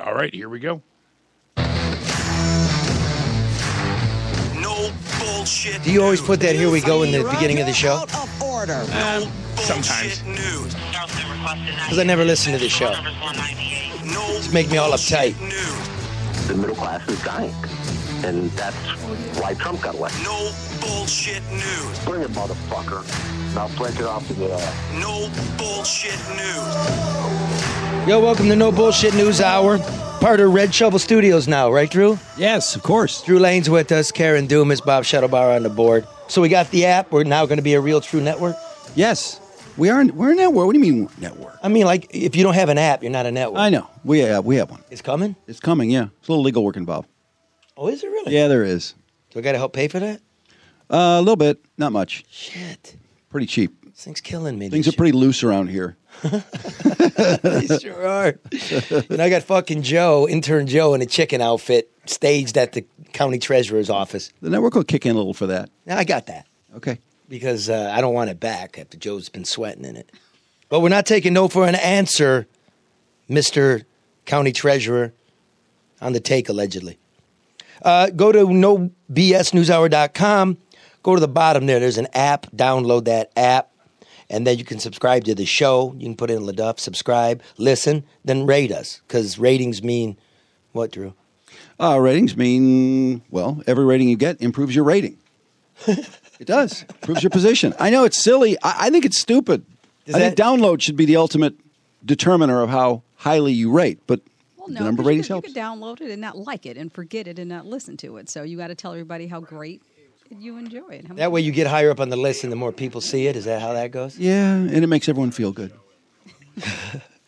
All right, here we go. No bullshit. Do you always put that "here we go" in the beginning of the show? Out of order. No Sometimes. news. Because I never listen to the show. No Just make me all uptight. news. The middle class is dying. And that's why Trump got elected. No bullshit news. Bring it, motherfucker. Now flick it off to the air. No bullshit news. Yo, welcome to No Bullshit News Hour. Part of Red Shovel Studios now, right, Drew? Yes, of course. Drew Lane's with us, Karen Dumas, Bob Shuttlebar on the board. So we got the app. We're now going to be a real true network. Yes. We're a network. What do you mean network? I mean, like, if you don't have an app, you're not a network. I know. We have one. It's coming? It's coming, yeah. It's a little legal work involved. Oh, is it really? Yeah, there is. Do I got to help pay for that? A little bit. Not much. Shit. Pretty cheap. This thing's killing me. Things are pretty loose around here. They sure are. And I got fucking intern Joe, in a chicken outfit, staged at the county treasurer's office. The network will kick in a little for that. Now, I got that. Okay. Because I don't want it back after Joe's been sweating in it. But we're not taking no for an answer, Mr. County Treasurer, on the take, allegedly. Go to nobsnewshour.com. Go to the bottom there. There's an app. Download that app. And then you can subscribe to the show. You can put in LeDuff, subscribe, listen, then rate us. Because ratings mean what, Drew? Ratings mean, well, every rating you get improves your rating. It does. Improves your position. I know it's silly. I think it's stupid. I think download should be the ultimate determiner of how highly you rate. But well, no, the number of ratings helps. You could download it and not like it and forget it and not listen to it. So you got to tell everybody how great you enjoy it. That way you get higher up on the list and the more people see it. Is that how that goes? Yeah, and it makes everyone feel good.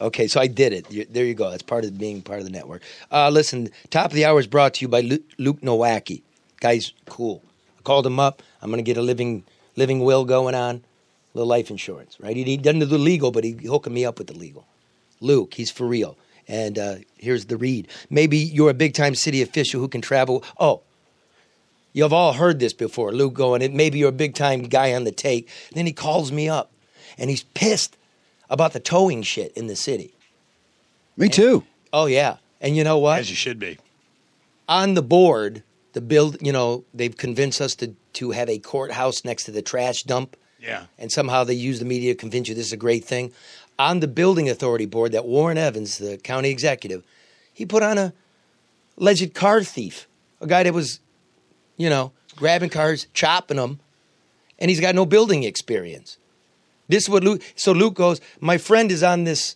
Okay, so I did it. There you go. That's part of being part of the network. Listen, top of the hour is brought to you by Luke Nowacki. Guy's cool. I called him up. I'm going to get a living will going on, a little life insurance, right? He doesn't do the legal, but he's hooking me up with the legal. Luke, he's for real. And here's the read. Maybe you're a big-time city official who can travel. Oh, you've all heard this before. Luke going, maybe you're a big-time guy on the take. Then he calls me up, and he's pissed about the towing shit in the city. Me too. Oh, yeah. And you know what? As you should be. On the board, they've convinced us to have a courthouse next to the trash dump. Yeah. And somehow they use the media to convince you this is a great thing. On the building authority board, that Warren Evans, the county executive, he put on a alleged car thief, a guy that was, grabbing cars, chopping them, and he's got no building experience. This is what Luke goes, my friend is on this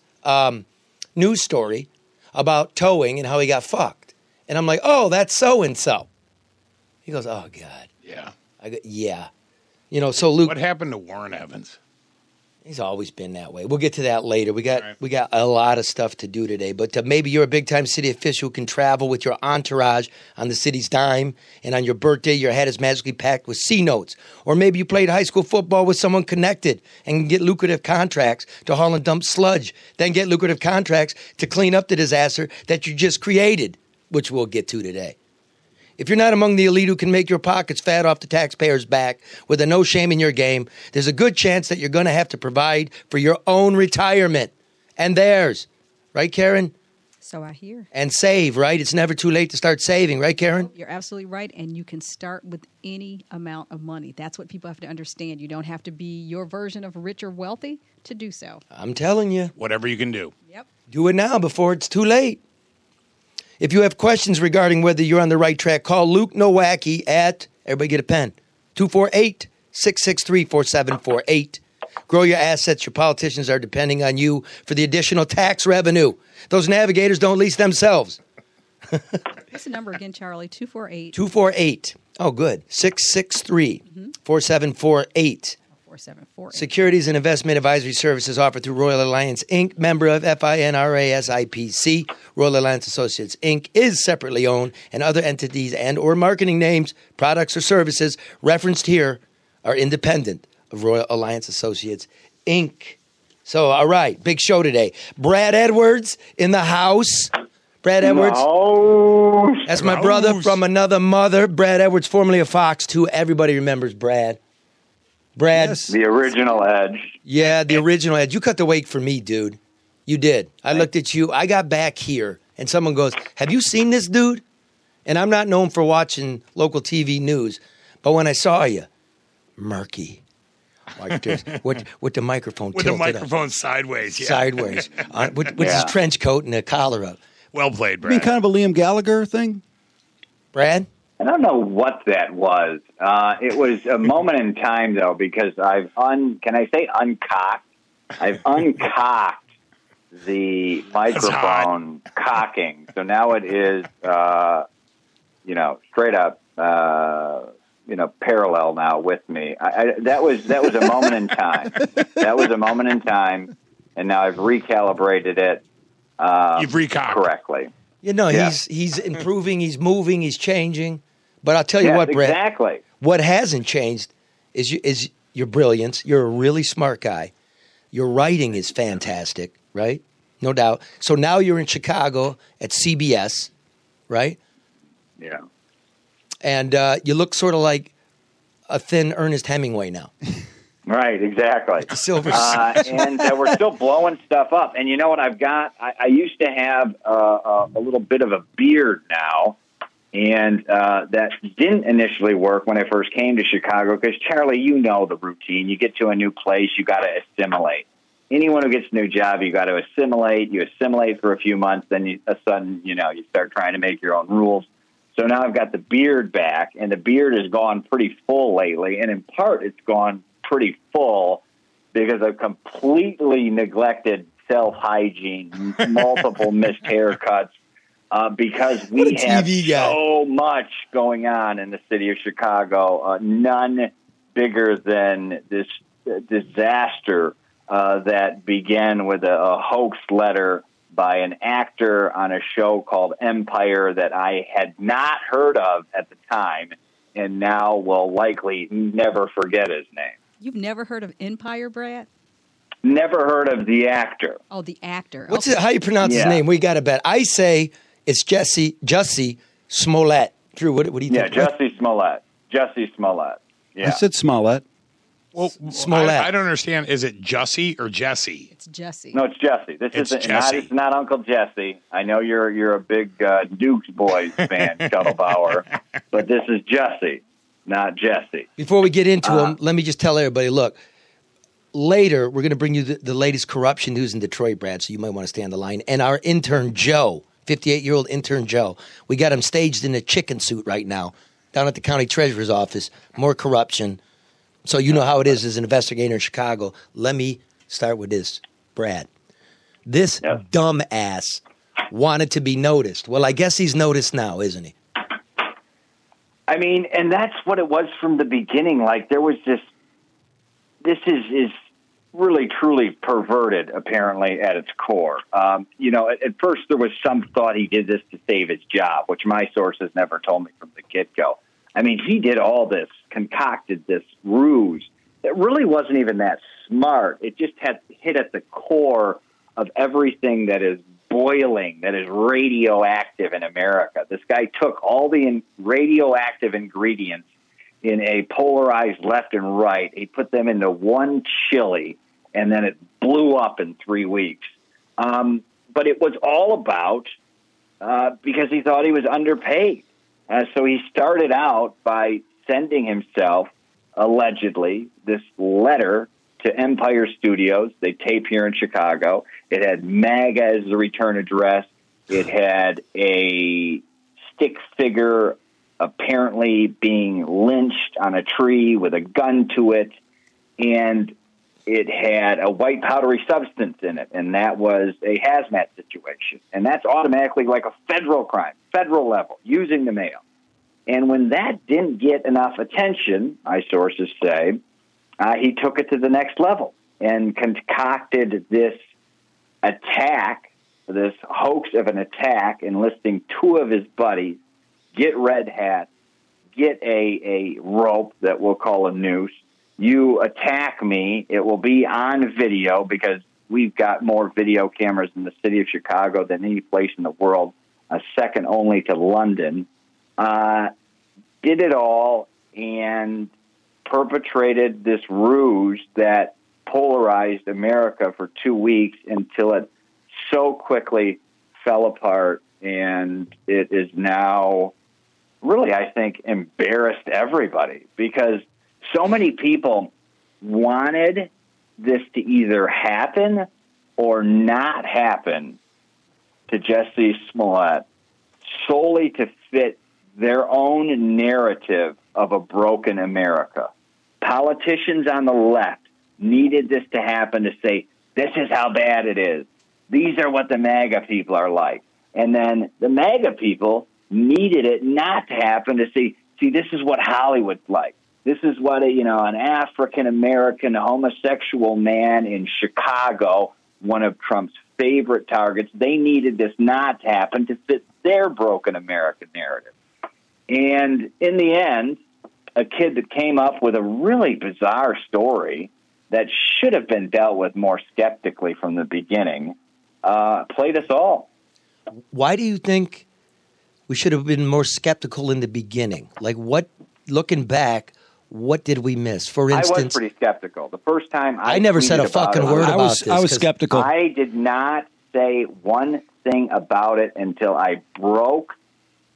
news story about towing and how he got fucked. And I'm like, oh, that's so-and-so. He goes, oh, God. Yeah. I go, yeah. So Luke. What happened to Warren Evans? He's always been that way. We'll get to that later. We got a lot of stuff to do today. But maybe you're a big-time city official who can travel with your entourage on the city's dime, and on your birthday, your hat is magically packed with C notes. Or maybe you played high school football with someone connected and can get lucrative contracts to haul and dump sludge, then get lucrative contracts to clean up the disaster that you just created, which we'll get to today. If you're not among the elite who can make your pockets fat off the taxpayers' back with a no shame in your game, there's a good chance that you're going to have to provide for your own retirement and theirs. Right, Karen? So I hear. And save, right? It's never too late to start saving. Right, Karen? You're absolutely right. And you can start with any amount of money. That's what people have to understand. You don't have to be your version of rich or wealthy to do so. I'm telling you. Whatever you can do. Yep. Do it now before it's too late. If you have questions regarding whether you're on the right track, call Luke Nowacki at, everybody get a pen, 248-663-4748. Grow your assets. Your politicians are depending on you for the additional tax revenue. Those navigators don't lease themselves. What's the number again, Charlie? 248. 248. Oh, good. 663-4748. 4748. Securities and investment advisory services offered through Royal Alliance, Inc., member of FINRA SIPC. Royal Alliance Associates, Inc. is separately owned, and other entities and or marketing names, products, or services referenced here are independent of Royal Alliance Associates, Inc. So, all right, big show today. Brad Edwards in the house. Brad Edwards. No. That's my brother from another mother. Brad Edwards, formerly of Fox 2. Everybody remembers Brad. Brad. Yes. The original Edge. Yeah, the original Edge. You cut the weight for me, dude. You did. I looked at you. I got back here and someone goes, "Have you seen this dude?" And I'm not known for watching local TV news, but when I saw you, murky, like this, with the microphone With the tilted up. microphone sideways. Yeah. Sideways, with his trench coat and a collar up. Well played, I mean, Brad. kind of a Liam Gallagher thing. Brad? I don't know what that was. It was a moment in time, though, because can I say uncocked? I've uncocked the microphone cocking. So now it is, straight up, parallel now with me. That was a moment in time. That was a moment in time, and now I've recalibrated it. You've recocked correctly. He's improving, he's moving, he's changing. But I'll tell you what, Brad. Exactly. What hasn't changed is your brilliance. You're a really smart guy. Your writing is fantastic, right? No doubt. So now you're in Chicago at CBS, right? Yeah. And you look sort of like a thin Ernest Hemingway now. Right, exactly. Silver. And we're still blowing stuff up. And you know what I've got? I used to have a little bit of a beard now, and that didn't initially work when I first came to Chicago because, Charlie, you know the routine. You get to a new place, you got to assimilate. Anyone who gets a new job, you got to assimilate. You assimilate for a few months, then you start trying to make your own rules. So now I've got the beard back, and the beard has gone pretty full lately, and in part it's gone pretty full because I've completely neglected self-hygiene, multiple missed haircuts, because we have so much going on in the city of Chicago, none bigger than this disaster that began with a hoax letter by an actor on a show called Empire that I had not heard of at the time and now will likely never forget his name. You've never heard of Empire, Brad? Never heard of the actor. Oh, the actor. What's it? How you pronounce his name? We got to bet. I say it's Jussie Smollett. Drew, what do you think? Yeah, Jussie Smollett. Jussie Smollett. Yeah. I said Smollett. Well, Smollett. I don't understand. Is it Jussie or Jesse? It's Jesse. No, it's Jesse. It's not Uncle Jesse. I know you're a big Dukes Boys fan, Shuttlebauer, but this is Jesse, not Jesse. Before we get into him, let me just tell everybody, look, later we're going to bring you the latest corruption news in Detroit, Brad, so you might want to stay on the line. And our intern, Joe, 58-year-old intern Joe, we got him staged in a chicken suit right now down at the county treasurer's office. More corruption. So you know how it is as an investigator in Chicago. Let me start with this, Brad. This dumbass wanted to be noticed. Well, I guess he's noticed now, isn't he? I mean, and that's what it was from the beginning. Like, there was this is really, truly perverted, apparently, at its core. At first there was some thought he did this to save his job, which my sources never told me from the get-go. I mean, he did all this, concocted this ruse that really wasn't even that smart. It just had hit at the core of everything that is boiling, that is radioactive in America. This guy took all the radioactive ingredients in a polarized left and right. He put them into one chili, and then it blew up in 3 weeks. But it was all about because he thought he was underpaid. So he started out by sending himself, allegedly, this letter to Empire Studios. They tape here in Chicago. It had MAGA as the return address. It had a stick figure apparently being lynched on a tree with a gun to it. And it had a white powdery substance in it, and that was a hazmat situation. And that's automatically like a federal crime, federal level, using the mail. And when that didn't get enough attention, my sources say, he took it to the next level and concocted this attack, this hoax of an attack, enlisting two of his buddies, get red hats, get a rope that we'll call a noose. You attack me, it will be on video because we've got more video cameras in the city of Chicago than any place in the world, second only to London. Did it all and perpetrated this ruse that polarized America for 2 weeks until it so quickly fell apart, and it is now really, I think, embarrassed everybody because so many people wanted this to either happen or not happen to Jesse Smollett solely to fit their own narrative of a broken America. Politicians on the left needed this to happen to say, this is how bad it is. These are what the MAGA people are like. And then the MAGA people needed it not to happen to see, this is what Hollywood's like. This is what an African-American homosexual man in Chicago, one of Trump's favorite targets, they needed this not to happen to fit their broken American narrative. And in the end, a kid that came up with a really bizarre story that should have been dealt with more skeptically from the beginning, played us all. Why do you think we should have been more skeptical in the beginning? Like, looking back, what did we miss? For instance, I was pretty skeptical. The first time I never said a fucking word about this. I was skeptical. I did not say one thing about it until I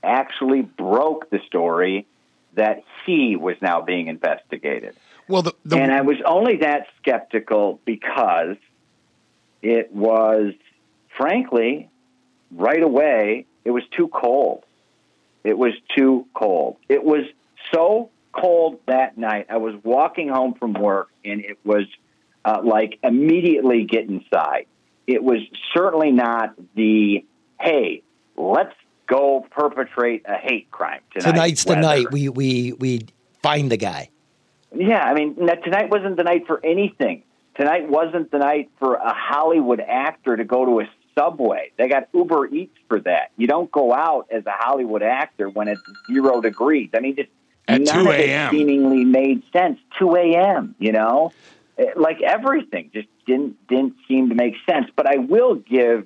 actually broke the story that he was now being investigated. Well, and I was only that skeptical because it was, frankly, right away, it was too cold. It was too cold. It was so cold that night. I was walking home from work, and it was like immediately get inside. It was certainly not the, hey, let's go perpetrate a hate crime tonight. Tonight's the night we find the guy. Yeah, I mean, tonight wasn't the night for anything. Tonight wasn't the night for a Hollywood actor to go to a Subway. They got Uber Eats for that. You don't go out as a Hollywood actor when it's 0 degrees. I mean, just at none 2 of it a.m. seemingly made sense. 2 a.m., like everything just didn't seem to make sense. But I will give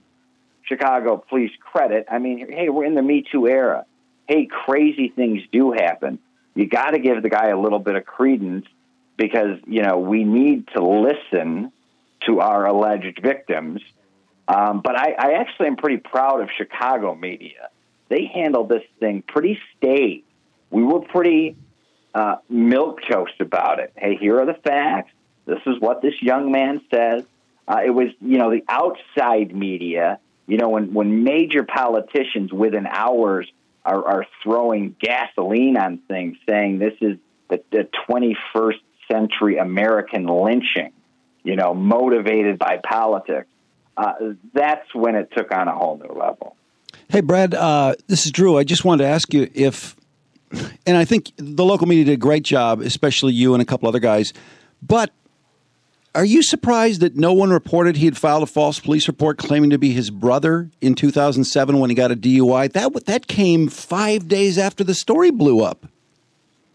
Chicago police credit. I mean, hey, we're in the Me Too era. Hey, crazy things do happen. You got to give the guy a little bit of credence because, we need to listen to our alleged victims. But I actually am pretty proud of Chicago media. They handled this thing pretty staid. We were pretty milquetoast about it. Hey, here are the facts. This is what this young man says. It was, the outside media, when major politicians within hours are throwing gasoline on things, saying this is the 21st century American lynching, motivated by politics. That's when it took on a whole new level. Hey, Brad, this is Drew. I just wanted to ask you and I think the local media did a great job, especially you and a couple other guys, but are you surprised that no one reported he had filed a false police report claiming to be his brother in 2007 when he got a DUI? That came 5 days after the story blew up.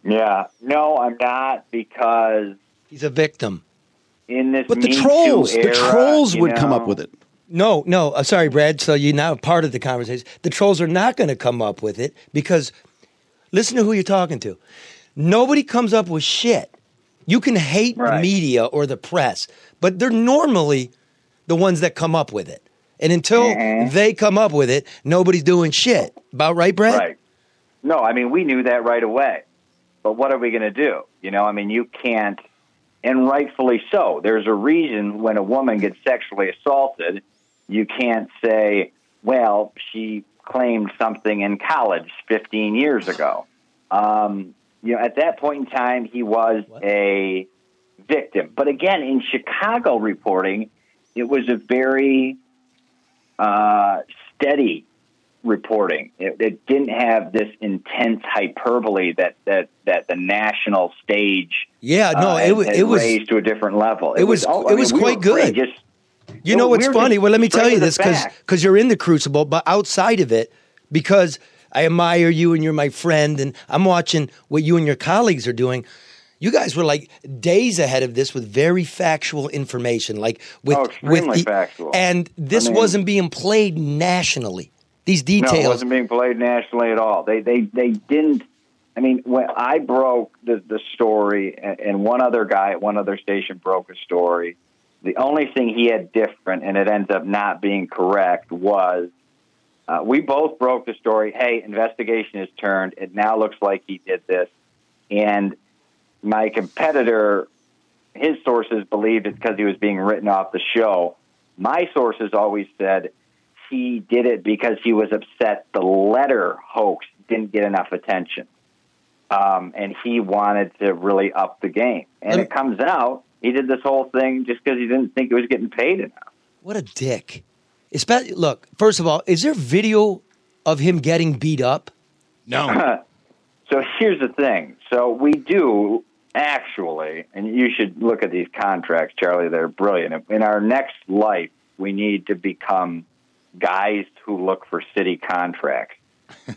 Yeah. No, I'm not, because he's a victim. In this but the trolls would come up with it. No, sorry, Brad. So you're now part of the conversation. The trolls are not going to come up with it because listen to who you're talking to. Nobody comes up with shit. You can hate the media or the press, but they're normally the ones that come up with it. And until they come up with it, nobody's doing shit. About right, Brad? Right. No, I mean, we knew that right away. But what are we going to do? You can't, and rightfully so. There's a reason when a woman gets sexually assaulted, you can't say, well, she claimed something in college 15 years ago. At that point in time, he was a victim. But again, in Chicago reporting, it was a very steady reporting. It didn't have this intense hyperbole that the national stage it was raised to a different level. It was quite good. What's funny? Well, let me tell you this because you're in the crucible, but outside of it, because I admire you and you're my friend, and I'm watching what you and your colleagues are doing. You guys were like days ahead of this with very factual information, extremely factual. And this wasn't being played nationally. These details. No, it wasn't being played nationally at all. They didn't. I mean, when I broke the story, and one other guy at one other station broke a story, the only thing he had different, and it ends up not being correct, was We both broke the story. Hey, investigation is turned. It now looks like he did this. And my competitor, his sources believed it's because he was being written off the show. My sources always said he did it because he was upset the letter hoax didn't get enough attention. And he wanted to really up the game. And it comes out he did this whole thing just because he didn't think he was getting paid enough. What a dick. Look, first of all, is there video of him getting beat up? No. So here's the thing. So we do actually, and you should look at these contracts, Charlie. They're brilliant. In our next life, we need to become guys who look for city contracts.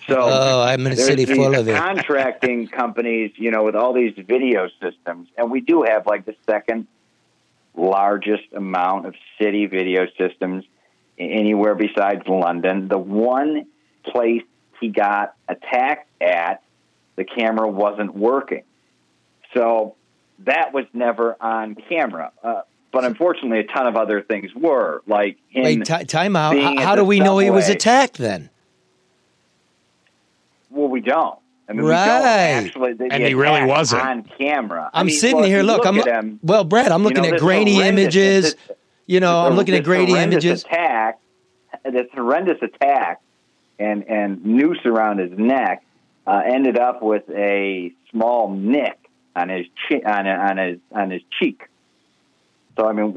So I'm in a city full of it. Contracting companies, with all these video systems, and we do have like the second largest amount of city video systems anywhere besides London. The one place he got attacked at, the camera wasn't working. So that was never on camera. But unfortunately, a ton of other things were, like him. Wait, time out. How do we know he was attacked then? Well, we don't. I mean, right. We don't actually. And he really wasn't on camera. I'm sitting here. Look, Brad, I'm looking at grainy images. I'm looking at grainy images. This horrendous attack and noose around his neck ended up with a small nick on his on his cheek. So I mean,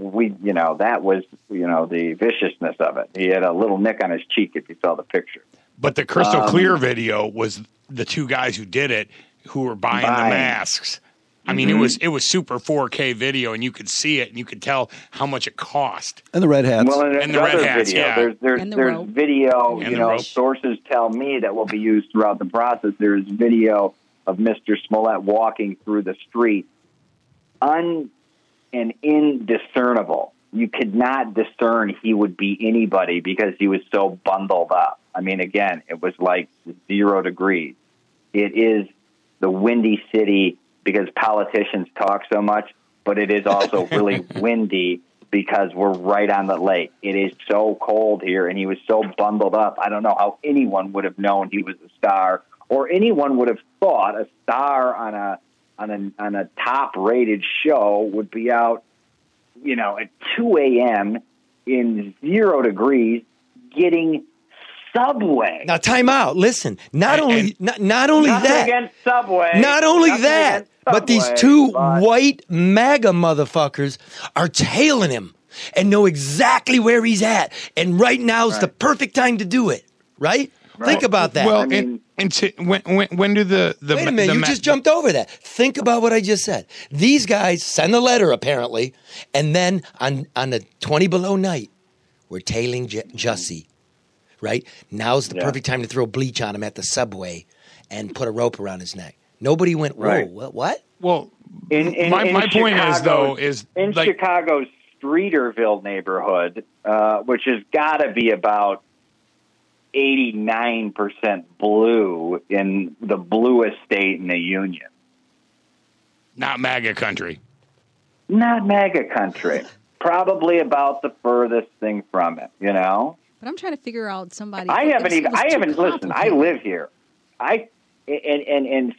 that was the viciousness of it. He had a little nick on his cheek if you saw the picture. But the crystal clear video was the two guys who did it who were buying the masks. I mean, it was super 4K video, and you could see it, and you could tell how much it cost. And the red hats. Well, and the red hats, video. Yeah. There's video, sources tell me that will be used throughout the process. There's video of Mr. Smollett walking through the street, and indiscernible. You could not discern he would be anybody because he was so bundled up. I mean, again, it was like 0 degrees. It is the windy city because politicians talk so much, but it is also really windy because we're right on the lake. It is so cold here, and he was so bundled up. I don't know how anyone would have known he was a star, or anyone would have thought a star on a top-rated show would be out, at 2 a.m. in 0 degrees getting Subway. Now, time out. Listen, not only that, against Subway. Not only that, but these two white MAGA motherfuckers are tailing him and know exactly where he's at. And right now is the perfect time to do it. Right? Think about that. Well, when do the wait a minute? You just jumped over that. Think about what I just said. These guys send a letter apparently, and then on a 20 below night, we're tailing Jussie. Right? Now's the perfect time to throw bleach on him at the Subway and put a rope around his neck. Nobody went, whoa, what? Well, my point is in like, Chicago's Streeterville neighborhood, which has got to be about 89% blue in the bluest state in the union. Not MAGA country. Not MAGA country. Probably about the furthest thing from it, But I'm trying to figure out somebody. I haven't listened. I live here. And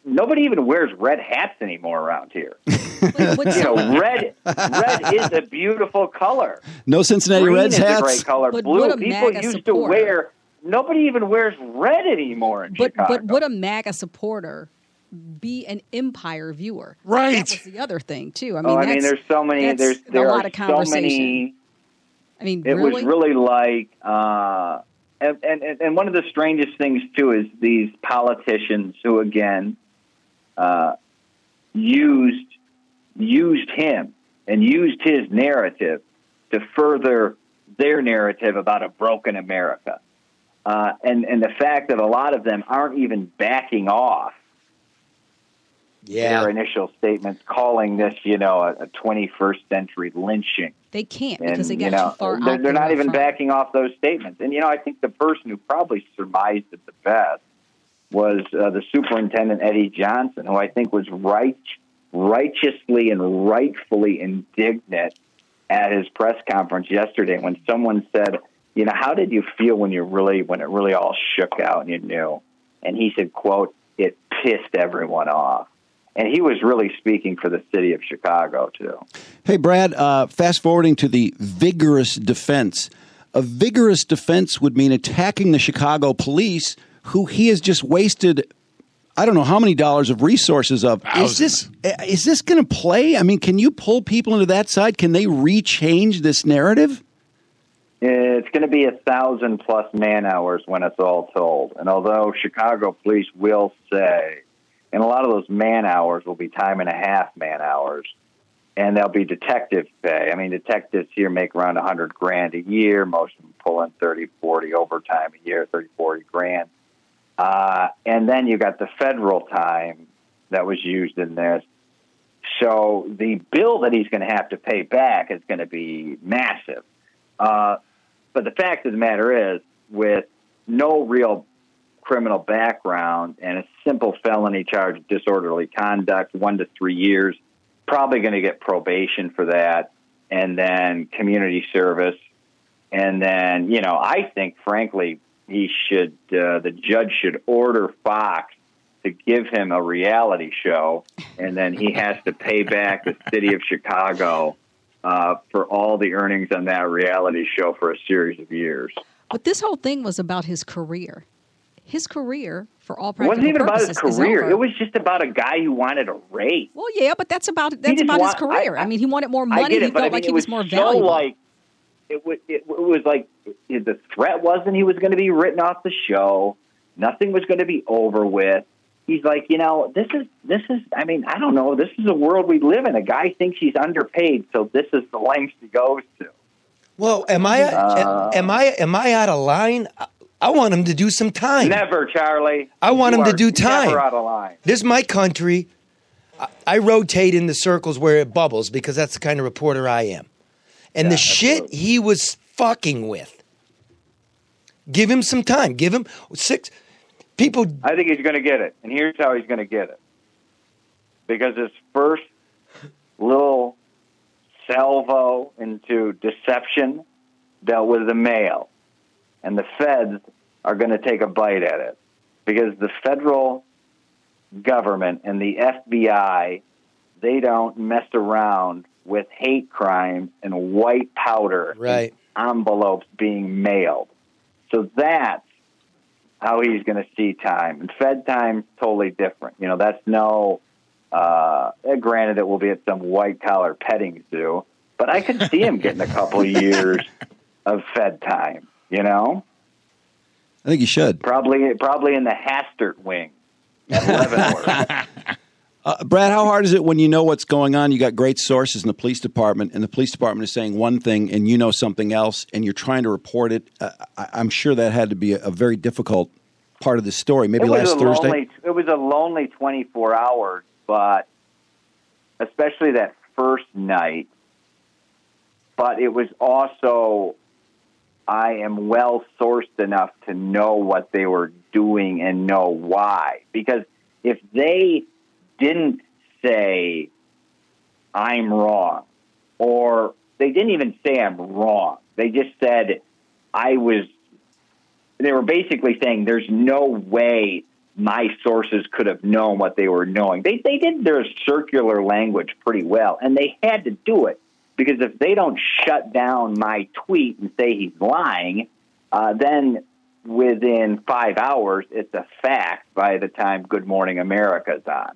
nobody even wears red hats anymore around here. Red is a beautiful color. No Cincinnati Green Reds is hats. A great color. But blue. People used to wear. Nobody even wears red anymore in Chicago. But would a MAGA supporter be an Empire viewer? Right. That was the other thing too. I mean, there's so many. There a lot are of conversation. So many. I mean, it was really like, and one of the strangest things too is these politicians who again used him and used his narrative to further their narrative about a broken America, and the fact that a lot of them aren't even backing off their initial statements, calling this, a 21st century lynching. They can't because they got too far out. They're not even backing off those statements. And, I think the person who probably surmised it the best was the superintendent, Eddie Johnson, who I think was righteously and rightfully indignant at his press conference yesterday when someone said how did you feel when it really all shook out and you knew? And he said, quote, it pissed everyone off. And he was really speaking for the city of Chicago, too. Hey, Brad, fast forwarding to the vigorous defense. A vigorous defense would mean attacking the Chicago police, who he has just wasted, I don't know how many dollars of resources of. Thousands. Is this going to play? I mean, can you pull people into that side? Can they rechange this narrative? It's going to be 1,000+ man hours when it's all told. And although Chicago police will say, and a lot of those man hours will be time and a half man hours, and there'll be detective pay. I mean, detectives here make around $100,000 a year. Most of them pull in 30, 40 overtime a year, 30, 40 grand. And then you got the federal time that was used in this. So the bill that he's going to have to pay back is going to be massive. But the fact of the matter is, with no real criminal background and a simple felony charge of disorderly conduct, 1 to 3 years, probably going to get probation for that, and then community service. And then, I think, frankly, the judge should order Fox to give him a reality show, and then he has to pay back the city of Chicago for all the earnings on that reality show for a series of years. But this whole thing was about his career. His career, for all practical purposes, it wasn't even about his career. It It was just about a guy who wanted a race. Well, yeah, but that's about his career. I mean, he wanted more money. He felt like he was more valuable. It was like the threat wasn't he was going to be written off the show. Nothing was going to be over with. He's like, this is. I mean, I don't know. This is a world we live in. A guy thinks he's underpaid, so this is the lengths he goes to. Well, am I out of line? I want him to do some time. Never, Charlie. I want him to do time. Never out of line. This is my country. I rotate in the circles where it bubbles because that's the kind of reporter I am. And the shit he was fucking with. Give him some time. Give him 6 people. I think he's going to get it. And here's how he's going to get it. Because his first little salvo into deception dealt with the mail. And the feds are going to take a bite at it. Because the federal government and the FBI, they don't mess around with hate crimes and white powder right. envelopes being mailed. So that's how he's going to see time. And Fed time's totally different. That's granted it will be at some white-collar petting zoo, but I could see him getting a couple of years of Fed time, I think you should. Probably in the Hastert wing at Leavenworth. Brad, how hard is it when you know what's going on? You got great sources in the police department, and the police department is saying one thing, and you know something else, and you're trying to report it. I'm sure that had to be a very difficult part of the story. Maybe last Thursday. It was a lonely 24 hours, but especially that first night. But it was also, I am well sourced enough to know what they were doing and know why. Because if they didn't say, I'm wrong, or they didn't even say I'm wrong. They just said, they were basically saying there's no way my sources could have known what they were knowing. They did their circular language pretty well, and they had to do it, because if they don't shut down my tweet and say he's lying, then within 5 hours, it's a fact by the time Good Morning America's on.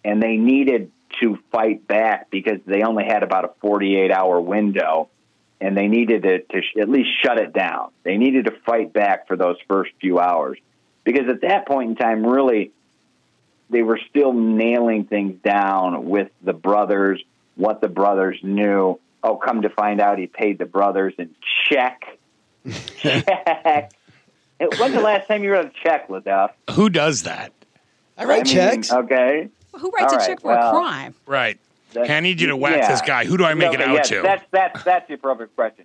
And they needed to fight back because they only had about a 48-hour window, and they needed to at least shut it down. They needed to fight back for those first few hours, because at that point in time, really, they were still nailing things down with the brothers, what the brothers knew. Oh, come to find out he paid the brothers in check. Check. When's the last time you wrote a check, LeDuff? Who does that? I write checks. Okay. Who writes a check for a crime? Right. Hey, I need you to whack this guy. Who do I make it out to? That's the appropriate question.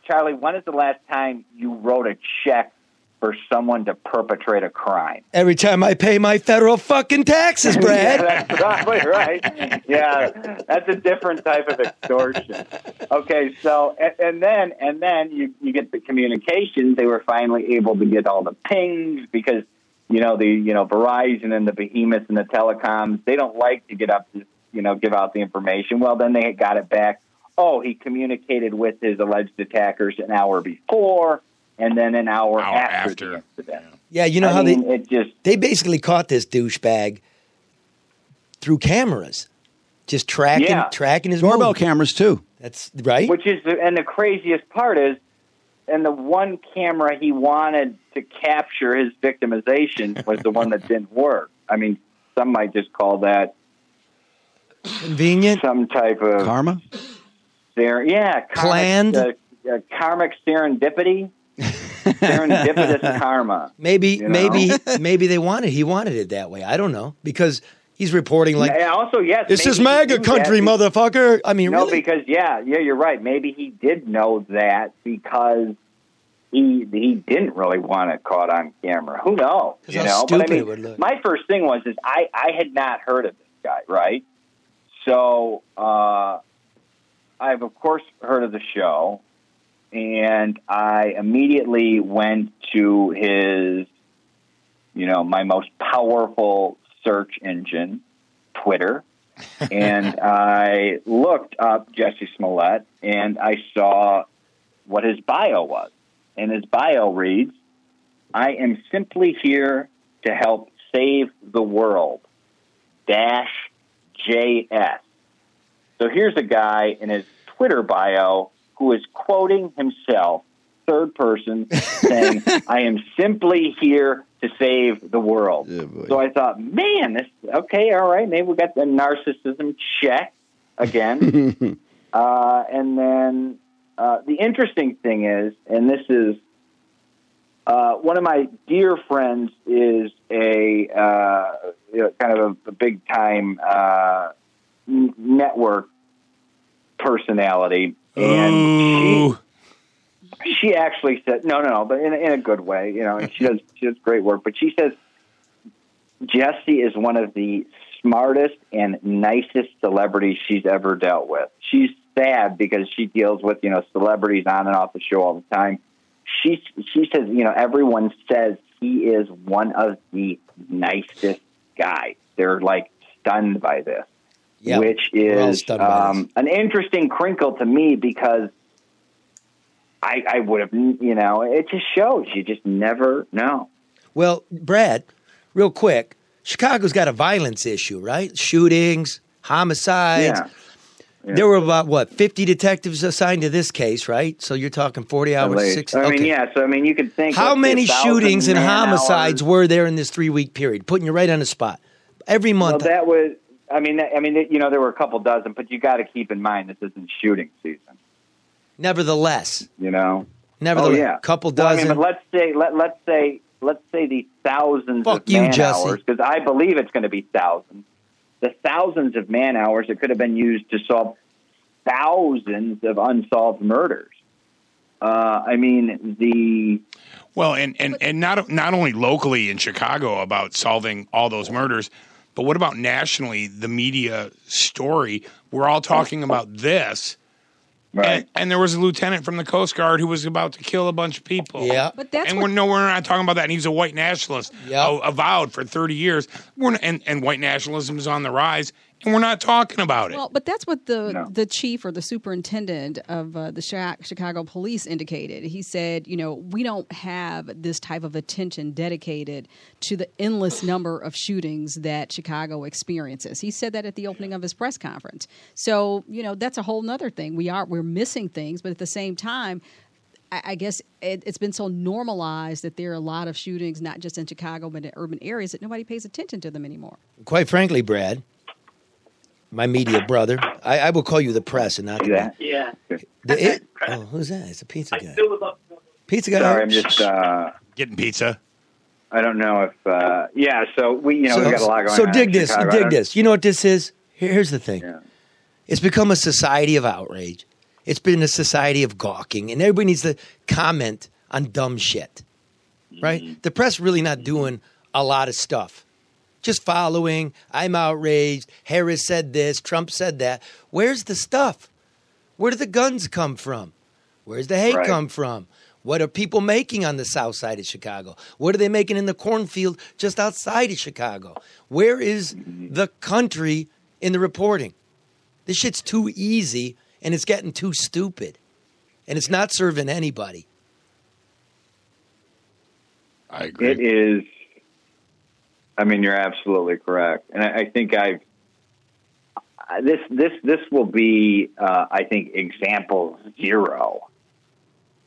Charlie, when is the last time you wrote a check for someone to perpetrate a crime. Every time I pay my federal fucking taxes, Brad. Yeah, that's probably right. Yeah, that's a different type of extortion. Okay, so and then you get the communications. They were finally able to get all the pings because Verizon and the behemoths and the telecoms, they don't like to give out the information. Well, then they got it back. Oh, he communicated with his alleged attackers an hour before, and then an hour after the incident. Yeah, you know they basically caught this douchebag through cameras, just tracking his doorbell movement. cameras too. That's right. And the craziest part is, and the one camera he wanted to capture his victimization was the one that didn't work. I mean, some might just call that convenient, some type of karma. Planned, karmic serendipity. Serendipitous karma. Maybe he wanted it that way. I don't know, because he's reporting like, yes, this is MAGA country, motherfucker. I mean, really? Because you're right. Maybe he did know that because he didn't really want it caught on camera. Who knows? Stupid it would look. My first thing was I had not heard of this guy, right? So I've of course heard of the show. And I immediately went to his, my most powerful search engine, Twitter, and I looked up Jesse Smollett, and I saw what his bio was. And his bio reads, "I am simply here to help save the world, -JS." So here's a guy in his Twitter bio who is quoting himself, third person, saying, "I am simply here to save the world." Yeah, so I thought, man, okay, all right, maybe we got the narcissism check again. And then the interesting thing is, and this is one of my dear friends is a kind of a big time network personality. And she actually said, no, but in a good way, and she does great work. But she says Jesse is one of the smartest and nicest celebrities she's ever dealt with. She's sad because she deals with celebrities on and off the show all the time. She says everyone says he is one of the nicest guys. They're like stunned by this. Yep. Which is an interesting crinkle to me because I would have, it just shows you just never know. Well, Brad, real quick, Chicago's got a violence issue, right? Shootings, homicides. Yeah. There were about, 50 detectives assigned to this case, right? So you're talking 40 hours, 60 I mean, yeah. So, I mean, you could think. How many shootings and homicides were there in this 3-week period? Putting you right on the spot. Every month. Well, that was. I mean, there were a couple dozen, but you got to keep in mind this isn't shooting season. Nevertheless, couple dozen. Well, but let's say the thousands of man hours, because I believe it's going to be thousands. The thousands of man hours that could have been used to solve thousands of unsolved murders. And not only locally in Chicago about solving all those murders. But what about nationally, the media story? We're all talking about this. Right. And there was a lieutenant from the Coast Guard who was about to kill a bunch of people. Yeah. But that's we're not talking about that. And he's a white nationalist, avowed for 30 years. And white nationalism is on the rise. And we're not talking about it. Well, but that's what the chief or the superintendent of the Chicago police indicated. He said, we don't have this type of attention dedicated to the endless number of shootings that Chicago experiences. He said that at the opening of his press conference. So, that's a whole nother thing. We're missing things, but at the same time, I guess it's been so normalized that there are a lot of shootings, not just in Chicago, but in urban areas, that nobody pays attention to them anymore. Quite frankly, Brad, my media brother, I will call you the press and not the... Yeah. Who's that? It's a pizza guy. Pizza guy. Sorry, I'm just getting pizza. I don't know if. So we've got a lot going on. So dig this. You know what this is? Here's the thing. Yeah. It's become a society of outrage. It's been a society of gawking, and everybody needs to comment on dumb shit. right? The press really not doing a lot of stuff. Just following, I'm outraged, Harris said this, Trump said that. Where's the stuff? Where do the guns come from? Where's the hate come from? What are people making on the south side of Chicago? What are they making in the cornfield just outside of Chicago? Where is the country in the reporting? This shit's too easy, and it's getting too stupid. And it's not serving anybody. I agree. It is. I mean, you're absolutely correct, and I think this will be, I think, example 0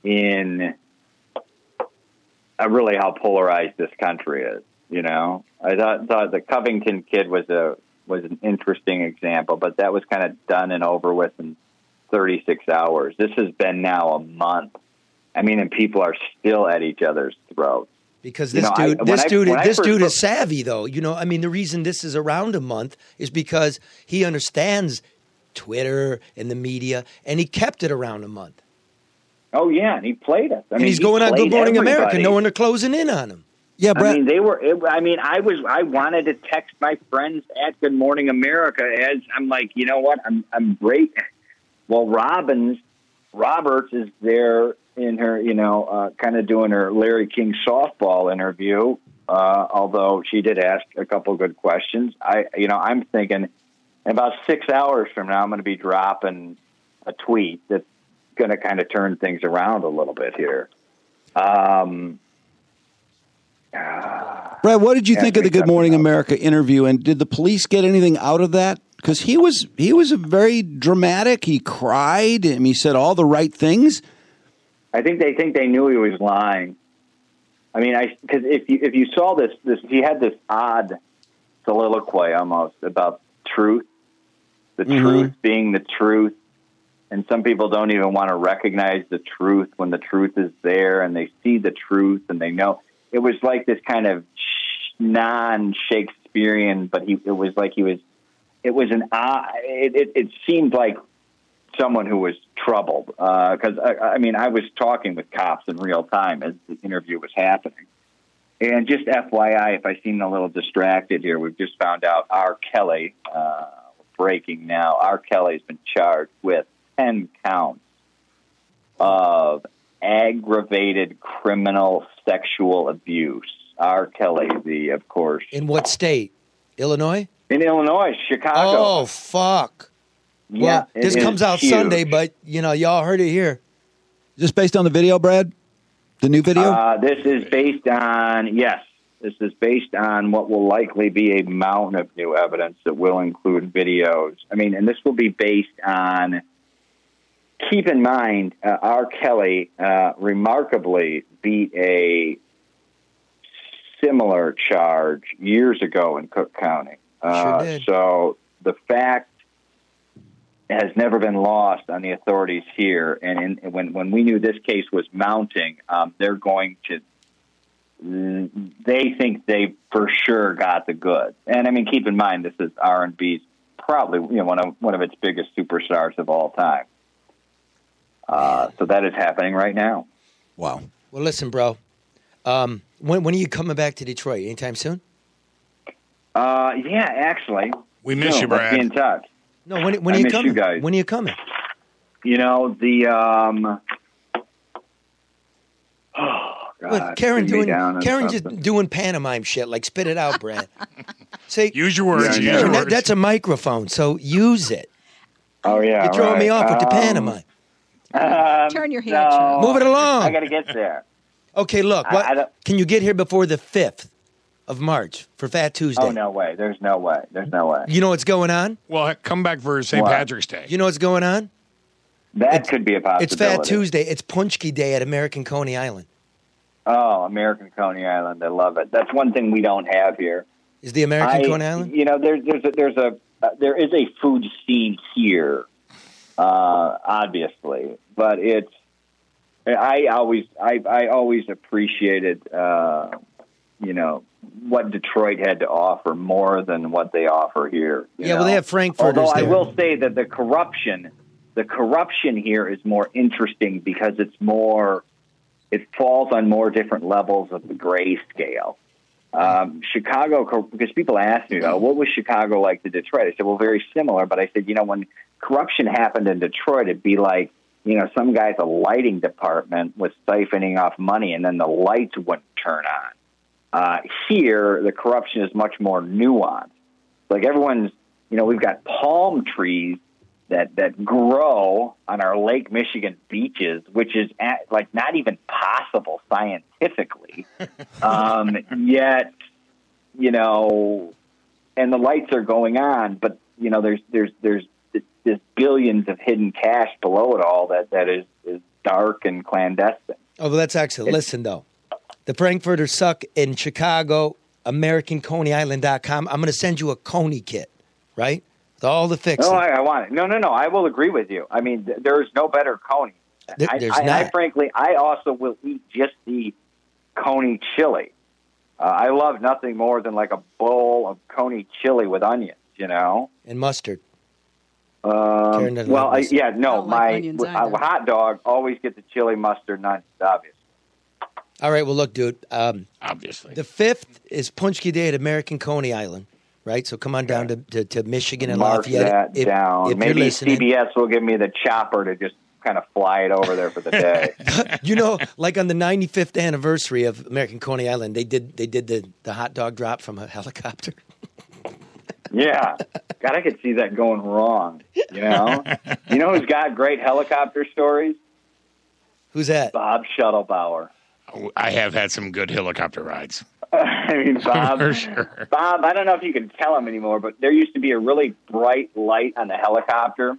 in really how polarized this country is. You know, I thought the Covington kid was an interesting example, but that was kind of done and over with in 36 hours. This has been now a month. I mean, and people are still at each other's throats. Because this dude is savvy, though. You know, I mean, the reason this is around a month is because he understands Twitter and the media, and he kept it around a month. Oh yeah, and he played us. And he's going on Good Morning America, knowing they're closing in on him. Yeah, Brett. I mean, I wanted to text my friends at Good Morning America as I'm like, you know what, I'm great. Well, Roberts is there in her, kind of doing her Larry King softball interview. Although she did ask a couple good questions. I'm thinking in about 6 hours from now, I'm going to be dropping a tweet that's going to kind of turn things around a little bit here. Brad, what did you think of the Good Morning America interview, and did the police get anything out of that? Because he was very dramatic. He cried, and he said all the right things. I think they knew he was lying. I mean, because if you saw this, he had this odd soliloquy almost about truth, the truth being the truth, and some people don't even want to recognize the truth when the truth is there, and they see the truth and they know. It was like this kind of non-Shakespearean, but it seemed like someone who was troubled. Because, I was talking with cops in real time as the interview was happening. And just FYI, if I seem a little distracted here, we've just found out R. Kelly, breaking now, R. Kelly's been charged with 10 counts of aggravated criminal sexual abuse. R. Kelly, of course. In what state? Illinois? In Illinois, Chicago. Oh, fuck. Yeah, well, this comes out huge. Sunday, but, y'all heard it here. Is this based on the video, Brad? The new video? This is based on what will likely be a mountain of new evidence that will include videos. I mean, and this will be based on, keep in mind, R. Kelly remarkably beat a similar charge years ago in Cook County. Sure did. So the fact has never been lost on the authorities here. And when we knew this case was mounting, they're going to. They think they for sure got the goods. And I mean, keep in mind, this is R&B's probably one of its biggest superstars of all time. So that is happening right now. Wow. Well, listen, bro. When are you coming back to Detroit? Anytime soon? Yeah, actually. We miss you, Brad. Let's be in touch. No, when are you coming? You guys. When are you coming? Oh God! What, Karen just doing pantomime shit. Like, spit it out, Brad. Say, use your words. Use your words. That's a microphone, so use it. Oh yeah, you're throwing me off with the pantomime. Turn your head. No, move it along. I got to get there. Okay, look. Can you get here before the 5th of March for Fat Tuesday? Oh, no way. There's no way. You know what's going on? Well, come back for St. Patrick's Day. You know what's going on? That could be a possibility. It's Fat Tuesday. It's Punchki Day at American Coney Island. Oh, American Coney Island. I love it. That's one thing we don't have here. Is the American Coney Island? There is a food scene here, obviously, but I always appreciated, what Detroit had to offer more than what they offer here. Well, they have Frankfurters. Although there. I will say that the corruption here is more interesting because it's more it falls on more different levels of the gray scale. Chicago, because people ask me, what was Chicago like to Detroit? I said, well, very similar. But I said, when corruption happened in Detroit, it'd be like, some guy at the lighting department was siphoning off money and then the lights wouldn't turn on. Here, the corruption is much more nuanced. Like everyone's, we've got palm trees that grow on our Lake Michigan beaches, which is not even possible scientifically. Yet, and the lights are going on, but there's this billions of hidden cash below it all that is dark and clandestine. Oh, well, that's excellent. Listen, though, the Frankfurters suck in Chicago. AmericanConeyIsland.com. I'm going to send you a Coney kit, right? With all the fixing. No, I want it. No. I will agree with you. I mean, there's no better Coney. There's not. Frankly, I also will eat just the Coney chili. I love nothing more than like a bowl of Coney chili with onions, And mustard. My hot dog always get the chili, mustard, and onions, obviously. All right, well, look, dude. Obviously. The 5th is Punchki Day at American Coney Island, right? So come on down to Michigan and Mark Lafayette. that down. If Maybe you're listening. CBS will give me the chopper to just kind of fly it over there for the day. Like on the 95th anniversary of American Coney Island, they did the hot dog drop from a helicopter. Yeah. God, I could see that going wrong, You know who's got great helicopter stories? Who's that? Bob Shuttlebauer. I have had some good helicopter rides. I mean, Bob. For sure. Bob, I don't know if you can tell him anymore, but there used to be a really bright light on the helicopter,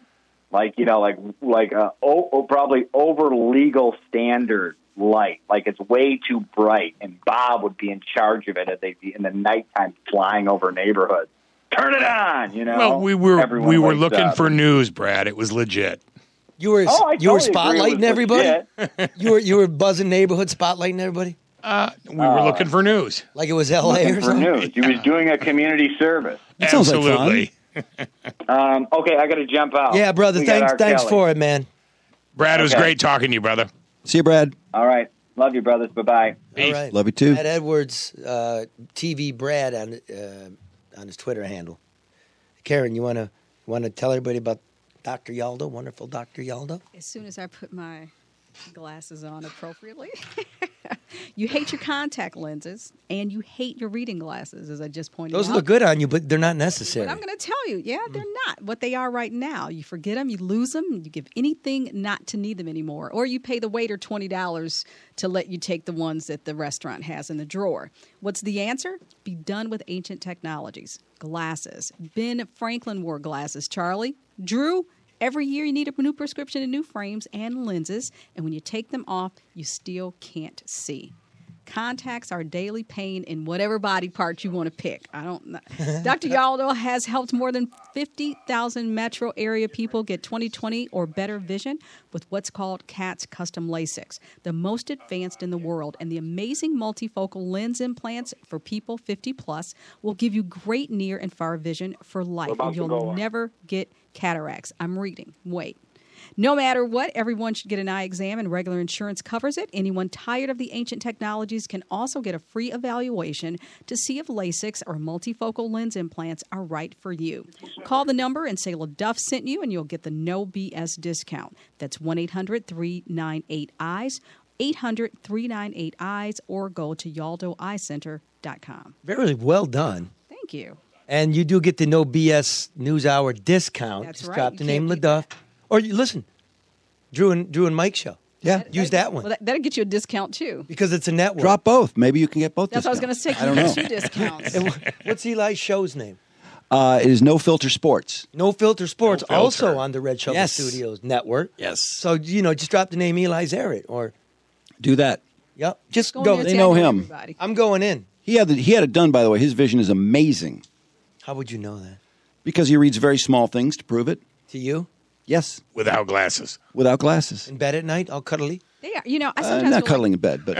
probably over legal standard light. Like it's way too bright, and Bob would be in charge of it as they'd be in the nighttime flying over neighborhoods. Turn it on, Well, we were looking for news, Brad. It was legit. You were spotlighting everybody. You were buzzing neighborhood, spotlighting everybody. We were looking for news, like it was L.A. or something. News. He was doing a community service. Absolutely. Okay, I got to jump out. Yeah, brother. Thanks for it, man. Brad, it was great talking to you, brother. See you, Brad. All right, love you, brothers. Bye bye. All right. Love you too. Brad Edwards, TV Brad on his Twitter handle. Karen, you want to tell everybody about Dr. Yaldo, wonderful Dr. Yaldo? As soon as I put my glasses on appropriately. You hate your contact lenses, and you hate your reading glasses, as I just pointed out. Those look good on you, but they're not necessary. But I'm going to tell you, they're not what they are right now. You forget them, you lose them, you give anything not to need them anymore. Or you pay the waiter $20 to let you take the ones that the restaurant has in the drawer. What's the answer? Be done with ancient technologies. Glasses. Ben Franklin wore glasses. Charlie? Drew? Every year you need a new prescription and new frames and lenses, and when you take them off, you still can't see. Contacts are daily pain in whatever body part you want to pick. I don't know. Dr. Yaldo has helped more than 50,000 metro area people get 20/20 or better vision with what's called CATS Custom LASIK, the most advanced in the world. And the amazing multifocal lens implants for people 50 plus will give you great near and far vision for life. And you'll never get cataracts. I'm reading. Wait. No matter what, everyone should get an eye exam, and regular insurance covers it. Anyone tired of the ancient technologies can also get a free evaluation to see if LASIK or multifocal lens implants are right for you. Call the number and say LeDuff sent you, and you'll get the no BS discount. That's 1-800-398-EYES, 800-398-EYES, or go to YaldoEyeCenter.com. Very well done. Thank you. And you do get the no BS News Hour discount. That's Just right. drop the name LeDuff. Or listen, Drew and Mike show. Yeah, use that one. Well, that'll get you a discount, too. Because it's a network. Drop both. Maybe you can get both That's discounts. what I was going to say. You get 2 discounts. And what's Eli's show's name? It is No Filter Sports. No Filter Sports, No Filter. also on the Red Shovel Studios network. Yes. So, just drop the name Eli Zarrett or... Do that. Yep. Just Go go. in there, They know tag him. everybody. I'm going in. He had it done, by the way. His vision is amazing How would you know that? because he reads very small things to prove it. To you? Yes, Without glasses. without glasses. In bed at night, all cuddly? They are. I sometimes Not feel cuddling in bed, but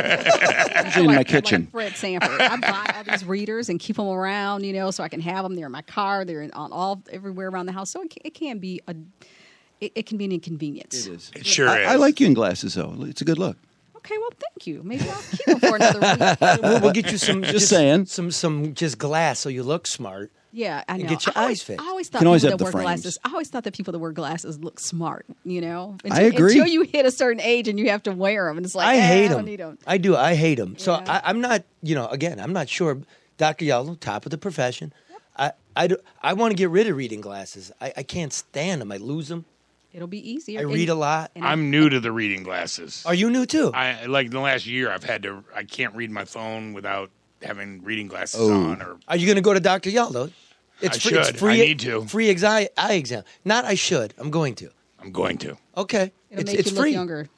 usually in my kitchen. Like Fred Sanford. I buy all these readers and keep them around, so I can have them. They're in my car. They're everywhere around the house. So it can be it can be an inconvenience. It is. It sure is. I like you in glasses, though. It's a good look. Okay, well, thank you. Maybe I'll keep them for another week. We'll get you some. Just saying. Some glass so you look smart. Yeah, I know. And get your eyes fixed. I always You thought can always people have that the wear frames. glasses. I always thought that people that wear glasses look smart. I agree. Until you hit a certain age and you have to wear them, and it's like I hate I them. don't need them. I do. I hate them. So Yeah. I'm not. Again, I'm not sure. Dr. Yellow, top of the profession. I want to get rid of reading glasses. I can't stand them. I lose them. It'll be easier. I read a lot. I'm new to the reading glasses. Are you new too? I like in the last year I can't read my phone without having reading glasses Oh. on. Or Are you going to go to Dr. Yellow? It's I free. should. It's free. I need to. Free eye exam. Not I should. I'm going to. I'm going to. Okay. It'll it's make you free. look younger.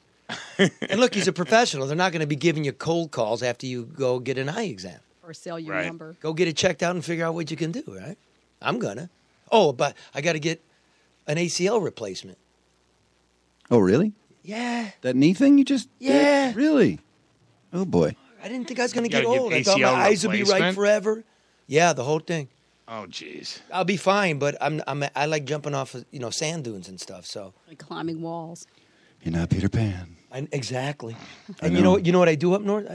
And look, he's a professional. They're not going to be giving you cold calls after you go get an eye exam. Or sell your Right. number. Go get it checked out and figure out what you can do, right? I'm gonna. Oh, but I got to get an ACL replacement. Oh, really? Yeah. That knee thing you just Yeah. did? Really? Oh, boy. I didn't think I was going to You get gotta get old. I thought my ACL eyes would be right replacement? forever. Yeah, the whole thing. Oh, jeez. I'll be fine, but I like jumping off of, sand dunes and stuff. So Like climbing walls. You're not Peter Pan. exactly. I And know. you know what I do up north?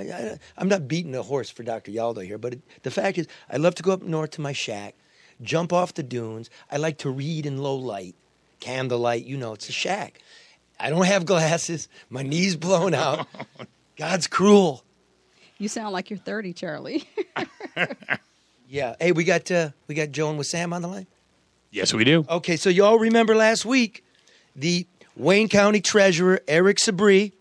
I'm not beating a horse for Dr. Yaldo here, but the fact is, I love to go up north to my shack, jump off the dunes. I like to read in low light, candlelight. It's a shack. I don't have glasses. My knee's blown out. God's cruel. You sound like you're 30, Charlie. Yeah. Hey, we got Joe and Wissam on the line. Yes, we do. Okay, so you all remember last week, the Wayne County Treasurer, Eric Sabri,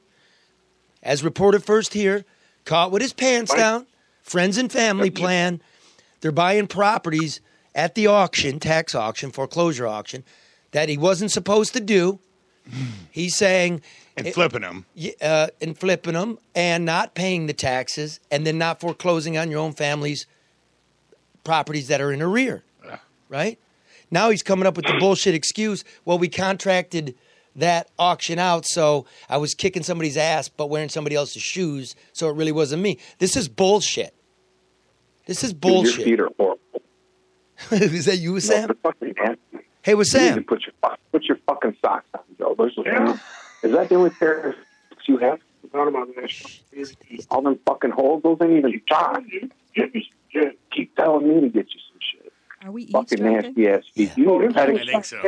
as reported first here, caught with his pants down, friends and family plan. They're buying properties at the auction, tax auction, foreclosure auction, that he wasn't supposed to do. He's saying... And flipping them. and flipping them and not paying the taxes and then not foreclosing on your own family's properties that are in arrear, right? Now he's coming up with the bullshit excuse, well, we contracted that auction out, so I was kicking somebody's ass but wearing somebody else's shoes, so it really wasn't me. This is bullshit. This is bullshit. Your feet are horrible. Is that you, Sam? No, fucking nasty. Hey, with You need to Sam. put your fucking socks on, Joe. Is that the only pair of socks you have? All them fucking holes, those ain't even socks. You keep telling me to get you some shit. Are we Fucking eavesdropping? nasty ass feet. You I think so.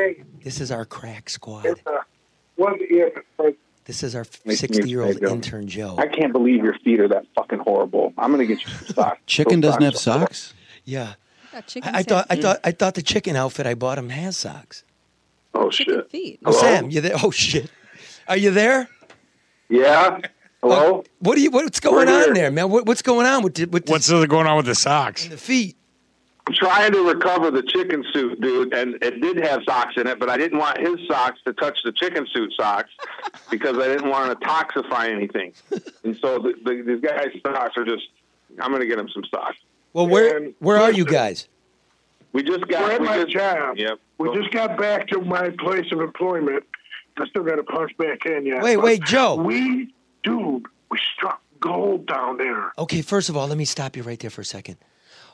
This is our crack squad. This is our Makes me 60-year-old sick, intern, Joe. I can't believe your feet are that fucking horrible. I'm gonna get you some socks. Chicken Those doesn't have are horrible. socks? Yeah. Chicken I thought the chicken outfit I bought him has socks. Oh chicken shit. feet. Oh, Hello? Sam, you there? Oh shit, are you there? Yeah. Hello. What's going We're on here. there, man? What's going on with What's going on with the socks? the feet? I'm trying to recover the chicken suit, dude, and it did have socks in it, but I didn't want his socks to touch the chicken suit socks because I didn't want to toxify anything. And so these guys' socks are just. I'm going to get him some socks. Well, where are you guys? We just got. We're at we my just- job. Yep. We just got back to my place of employment. I still got to punch back in yet. Wait, but Joe. We struck gold down there. Okay, first of all, let me stop you right there for a second.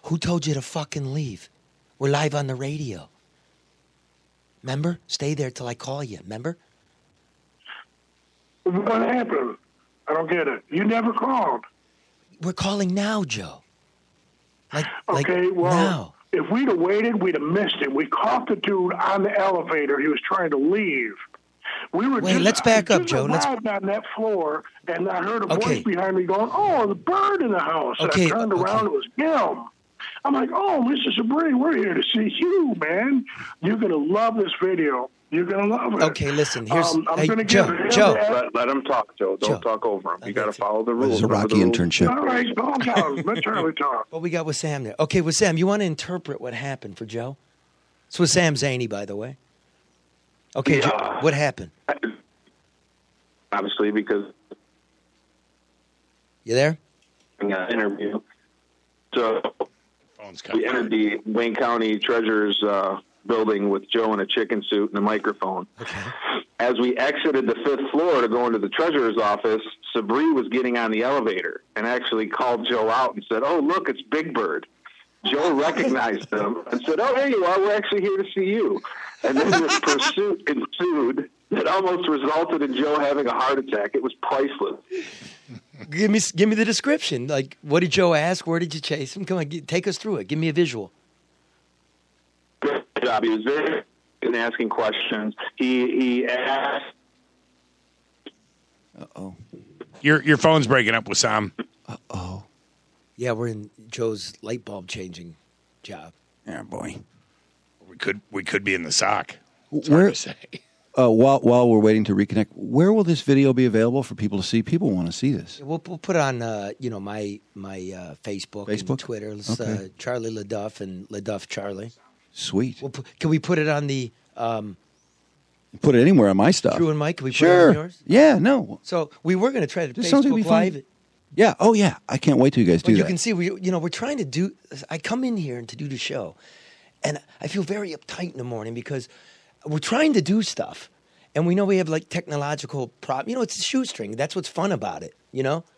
Who told you to fucking leave? We're live on the radio. Remember? Stay there till I call you. Remember? What happened? I don't get it. You never called. We're calling now, Joe. Like Okay, well, now. if we'd have waited, we'd have missed him. We caught the dude on the elevator. He was trying to leave. We were Wait, let's back up, Joe. Let's arrived on that floor, and I heard a Okay. voice behind me going, "Oh, the bird in the house." And Okay, I turned around, it was him. I'm like, "Oh, Mr. Sabri, we're here to see you, man. You're gonna love this video. You're gonna love it." Okay, listen. Here's I'm hey, gonna give Joe. him Joe. that. Let him talk, Joe. Don't Joe. talk over him. You got to got you. follow the This rules. is a Remember Rocky the rules. internship. All right, calm down. Let Charlie talk. What we got with Sam there? Okay, with Sam, you want to interpret what happened for Joe? It's with Sam Zaney, by the way. Okay, Yeah. Joe, what happened? Obviously, because You there? interview. So Phone's we cut. entered the Wayne County Treasurer's building with Joe in a chicken suit and a microphone. Okay. As we exited the 5th floor to go into the treasurer's office, Sabri was getting on the elevator and actually called Joe out and said, "Oh, look, it's Big Bird." Joe recognized him and said, "Oh, there you are. We're actually here to see you." And then this pursuit ensued. that almost resulted in Joe having a heart attack. It was priceless. Give me the description. Like, what did Joe ask? Where did you chase him? Come on, take us through it. Give me a visual. Good job. He was very good in asking questions. He asked. Uh-oh. Your phone's breaking up, Wissam. Uh-oh. Yeah, we're in Joe's light bulb changing job. Yeah, boy. We could be in the sock. It's Where? hard to say. While we're waiting to reconnect, where will this video be available for people to see? People want to see this. We'll put it on my Facebook and Twitter. Okay. Charlie LeDuff and LeDuff Charlie. Sweet. Can we put it on the Put it anywhere on my stuff. Drew and Mike? Can we put Sure. it on yours? Yeah, no. So we were going to try to This sounds like Facebook it'd be fun. Live it. Yeah. Oh, yeah. I can't wait till you guys do But you that. can see we're trying to do. I come in here to do the show, and I feel very uptight in the morning because we're trying to do stuff, and we know we have like technological problems. It's a shoestring. That's what's fun about it.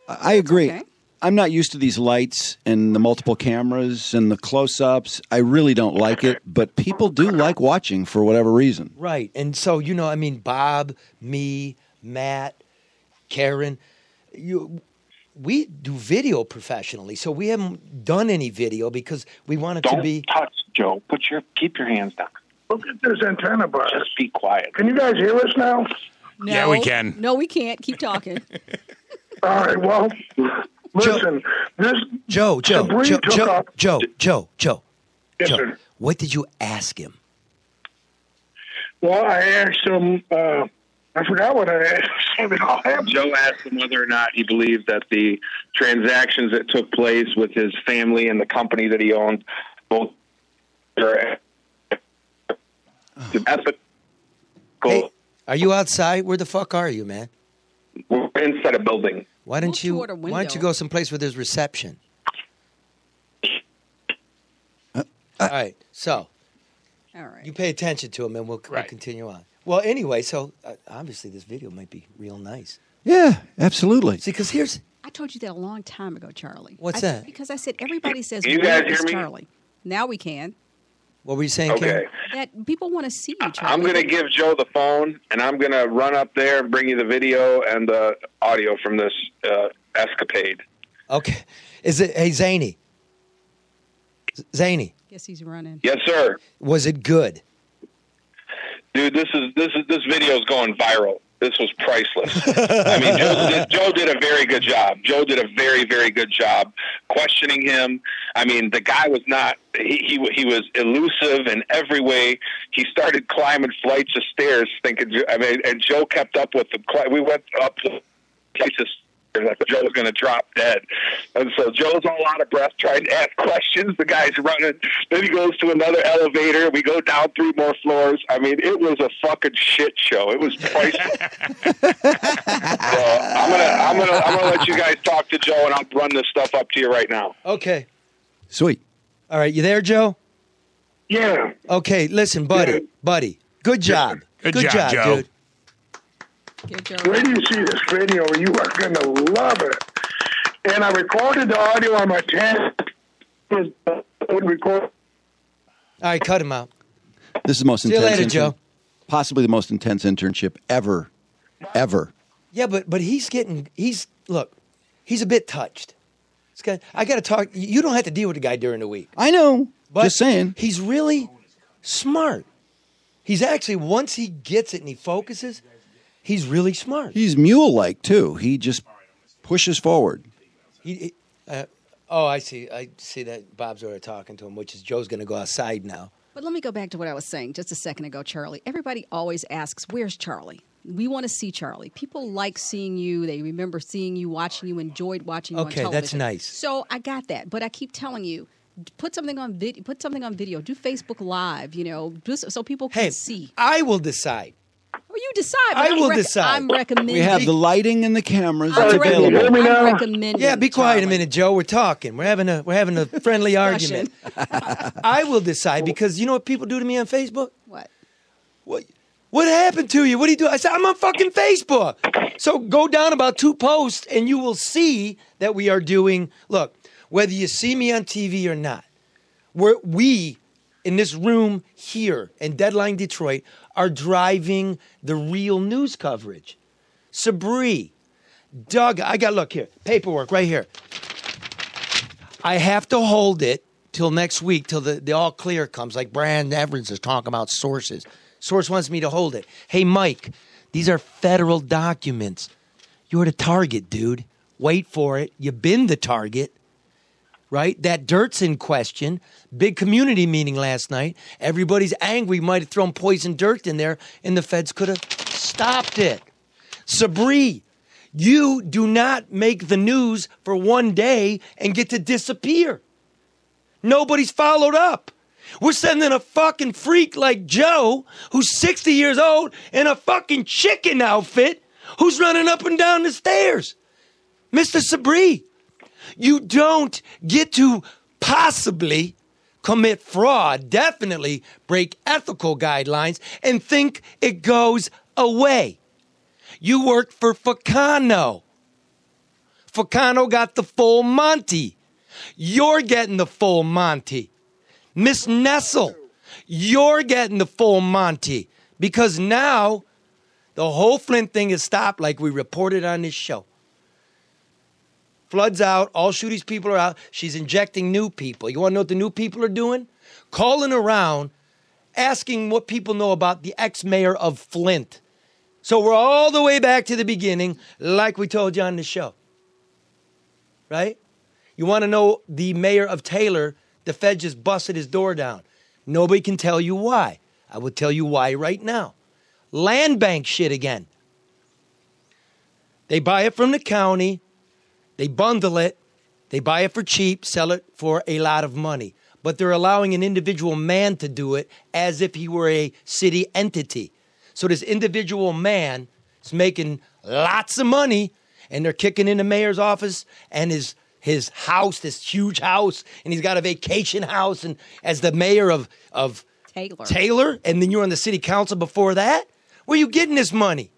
I agree. okay. I'm not used to these lights and the multiple cameras and the close-ups. I really don't like it, but people do like watching for whatever reason. Right. And so, Bob, me, Matt, Karen, we do video professionally. So we haven't done any video because we want it to be. Don't touch, Joe. Keep your hands down. Look at this antenna bar. Just be quiet. Can you guys hear us now? No, Yeah, we can. No, we can't. Keep talking. All right, well, listen. Joe. Yes, sir. What did you ask him? Well, I asked him, I forgot what I asked him. Joe asked him whether or not he believed that the transactions that took place with his family and the company that he owned both were ethical. Hey, are you outside? Where the fuck are you, man? We're inside a building. Why don't Move you toward a Why don't you window. go someplace where there's reception? All right, so All right. you pay attention to him, and we'll continue on. Well, anyway, so obviously this video might be real nice. Yeah, absolutely. See, because here's I told you that a long time ago, Charlie. What's that? Because I said everybody says, You "Where guys is hear me? Charlie?" Now we can. what were you saying, Okay. Karen? That people want to see you, Charlie. I'm going to give Joe the phone, and I'm going to run up there and bring you the video and the audio from this escapade. Okay, is it? Hey, Zany. Guess he's running. Yes, sir. Was it good? Dude, this video is going viral. This was priceless. I mean, Joe did a very good job. Joe did a very, very good job questioning him. I mean, the guy was not. He was elusive in every way. He started climbing flights of stairs, thinking. I mean, and Joe kept up with him. We went up the flights of stairs. I thought Joe was going to drop dead. And so Joe's all out of breath trying to ask questions. The guy's running. Then he goes to another elevator. We go down 3 more floors. I mean, it was a fucking shit show. It was priceless. So I'm gonna let you guys talk to Joe, and I'll run this stuff up to you right now. Okay. Sweet. All right, you there, Joe? Yeah. Okay, listen, buddy. Good job. Good job, Joe. dude. Get Joe. Wait till you see this video. You are going to love it. And I recorded the audio on my 10. Record. All right, cut him out. This is the most See you intense. later, Joe. Possibly the most intense internship ever. Yeah, but he's a bit touched. I got to talk. You don't have to deal with the guy during the week. I know. But Just saying. He's really smart. He's actually, once he gets it and he focuses, he's really smart. He's mule-like, too. He just pushes forward. I see. I see that Bob's already talking to him, which is Joe's going to go outside now. But let me go back to what I was saying just a second ago, Charlie. Everybody always asks, "Where's Charlie?" We want to see Charlie. People like seeing you. They remember seeing you, watching you, enjoyed watching you on Okay, television. that's nice. So I got that. But I keep telling you, put something on video. Put something on video. Do Facebook Live. Just so people can see. I will decide. Well, you decide. but I will decide. I'm recommending. We have the lighting and the cameras I'm available. recommending. I'm recommending. Yeah, be quiet Charlie. a minute, Joe. We're talking. We're having a friendly argument. I will decide because you know what people do to me on Facebook? What happened to you? What do you do? I said, I'm on fucking Facebook. So go down about 2 posts and you will see that we are doing, look, whether you see me on TV or not, we in this room here in Deadline Detroit are driving the real news coverage. Sabri, Doug, look here, paperwork right here. I have to hold it till next week, till the all clear comes, like Brand Evans is talking about sources. Source wants me to hold it. Hey, Mike, these are federal documents. You're the target, dude. Wait for it. You've been the target. Right? That dirt's in question. Big community meeting last night. Everybody's angry. Might have thrown poison dirt in there, and the feds could have stopped it. Sabri, you do not make the news for one day and get to disappear. Nobody's followed up. We're sending a fucking freak like Joe, who's 60 years old, in a fucking chicken outfit, who's running up and down the stairs. Mr. Sabri, you don't get to possibly commit fraud, definitely break ethical guidelines, and think it goes away. You work for Facano. Facano got the full Monty. You're getting the full Monty. Miss Nessel, you're getting the full Monty. Because now the whole Flint thing is stopped like we reported on this show. Flood's out. All Shooty's people are out. She's injecting new people. You want to know what the new people are doing? Calling around, asking what people know about the ex-mayor of Flint. So we're all the way back to the beginning, like we told you on the show. Right? You want to know the mayor of Taylor, the Fed just busted his door down. Nobody can tell you why. I will tell you why right now. Land bank shit again. They buy it from the county. They bundle it, they buy it for cheap, sell it for a lot of money. But they're allowing an individual man to do it as if he were a city entity. So this individual man is making lots of money, and they're kicking in the mayor's office and his house, this huge house, and he's got a vacation house, and as the mayor of Taylor, and then you're on the city council before that? Where are you getting this money?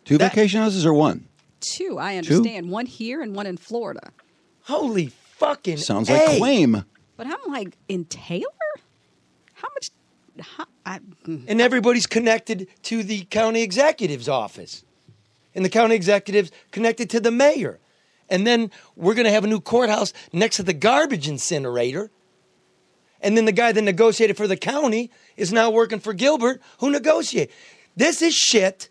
Two vacation houses or one? Two, I understand. One here and one in Florida. Holy fucking sounds like claim. But I'm like, in Taylor? How much? And everybody's connected to the county executive's office. And the county executive's connected to the mayor. And then we're going to have a new courthouse next to the garbage incinerator. And then the guy that negotiated for the county is now working for Gilbert, who negotiated. This is shit.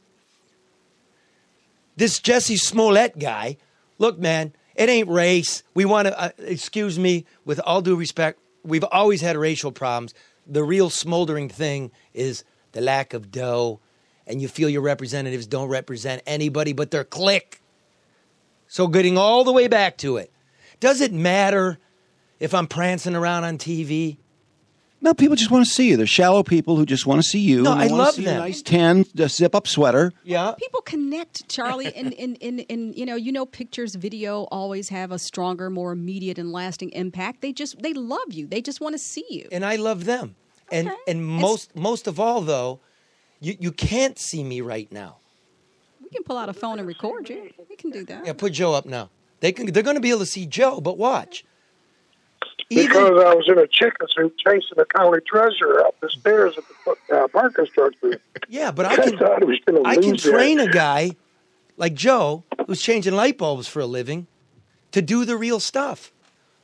This Jesse Smollett guy, look, man, it ain't race. We want to, excuse me, with all due respect, we've always had racial problems. The real smoldering thing is the lack of dough, and you feel your representatives don't represent anybody but their clique. So getting all the way back to it, does it matter if I'm prancing around on TV? No, people just want to see you. They're shallow people who just want to see you. No, and I want love to see them. A nice tan, zip-up sweater. Yeah. People connect, Charlie, and pictures, video always have a stronger, more immediate and lasting impact. They love you. They just want to see you. And I love them. Okay. And most of all, though, you can't see me right now. We can pull out a phone and record you. We can do that. Yeah, put Joe up now. They're going to be able to see Joe, but watch. Because I was in a chicken suit chasing the county treasurer up the stairs at the parking structure. Yeah, but I can train a guy like Joe, who's changing light bulbs for a living, to do the real stuff.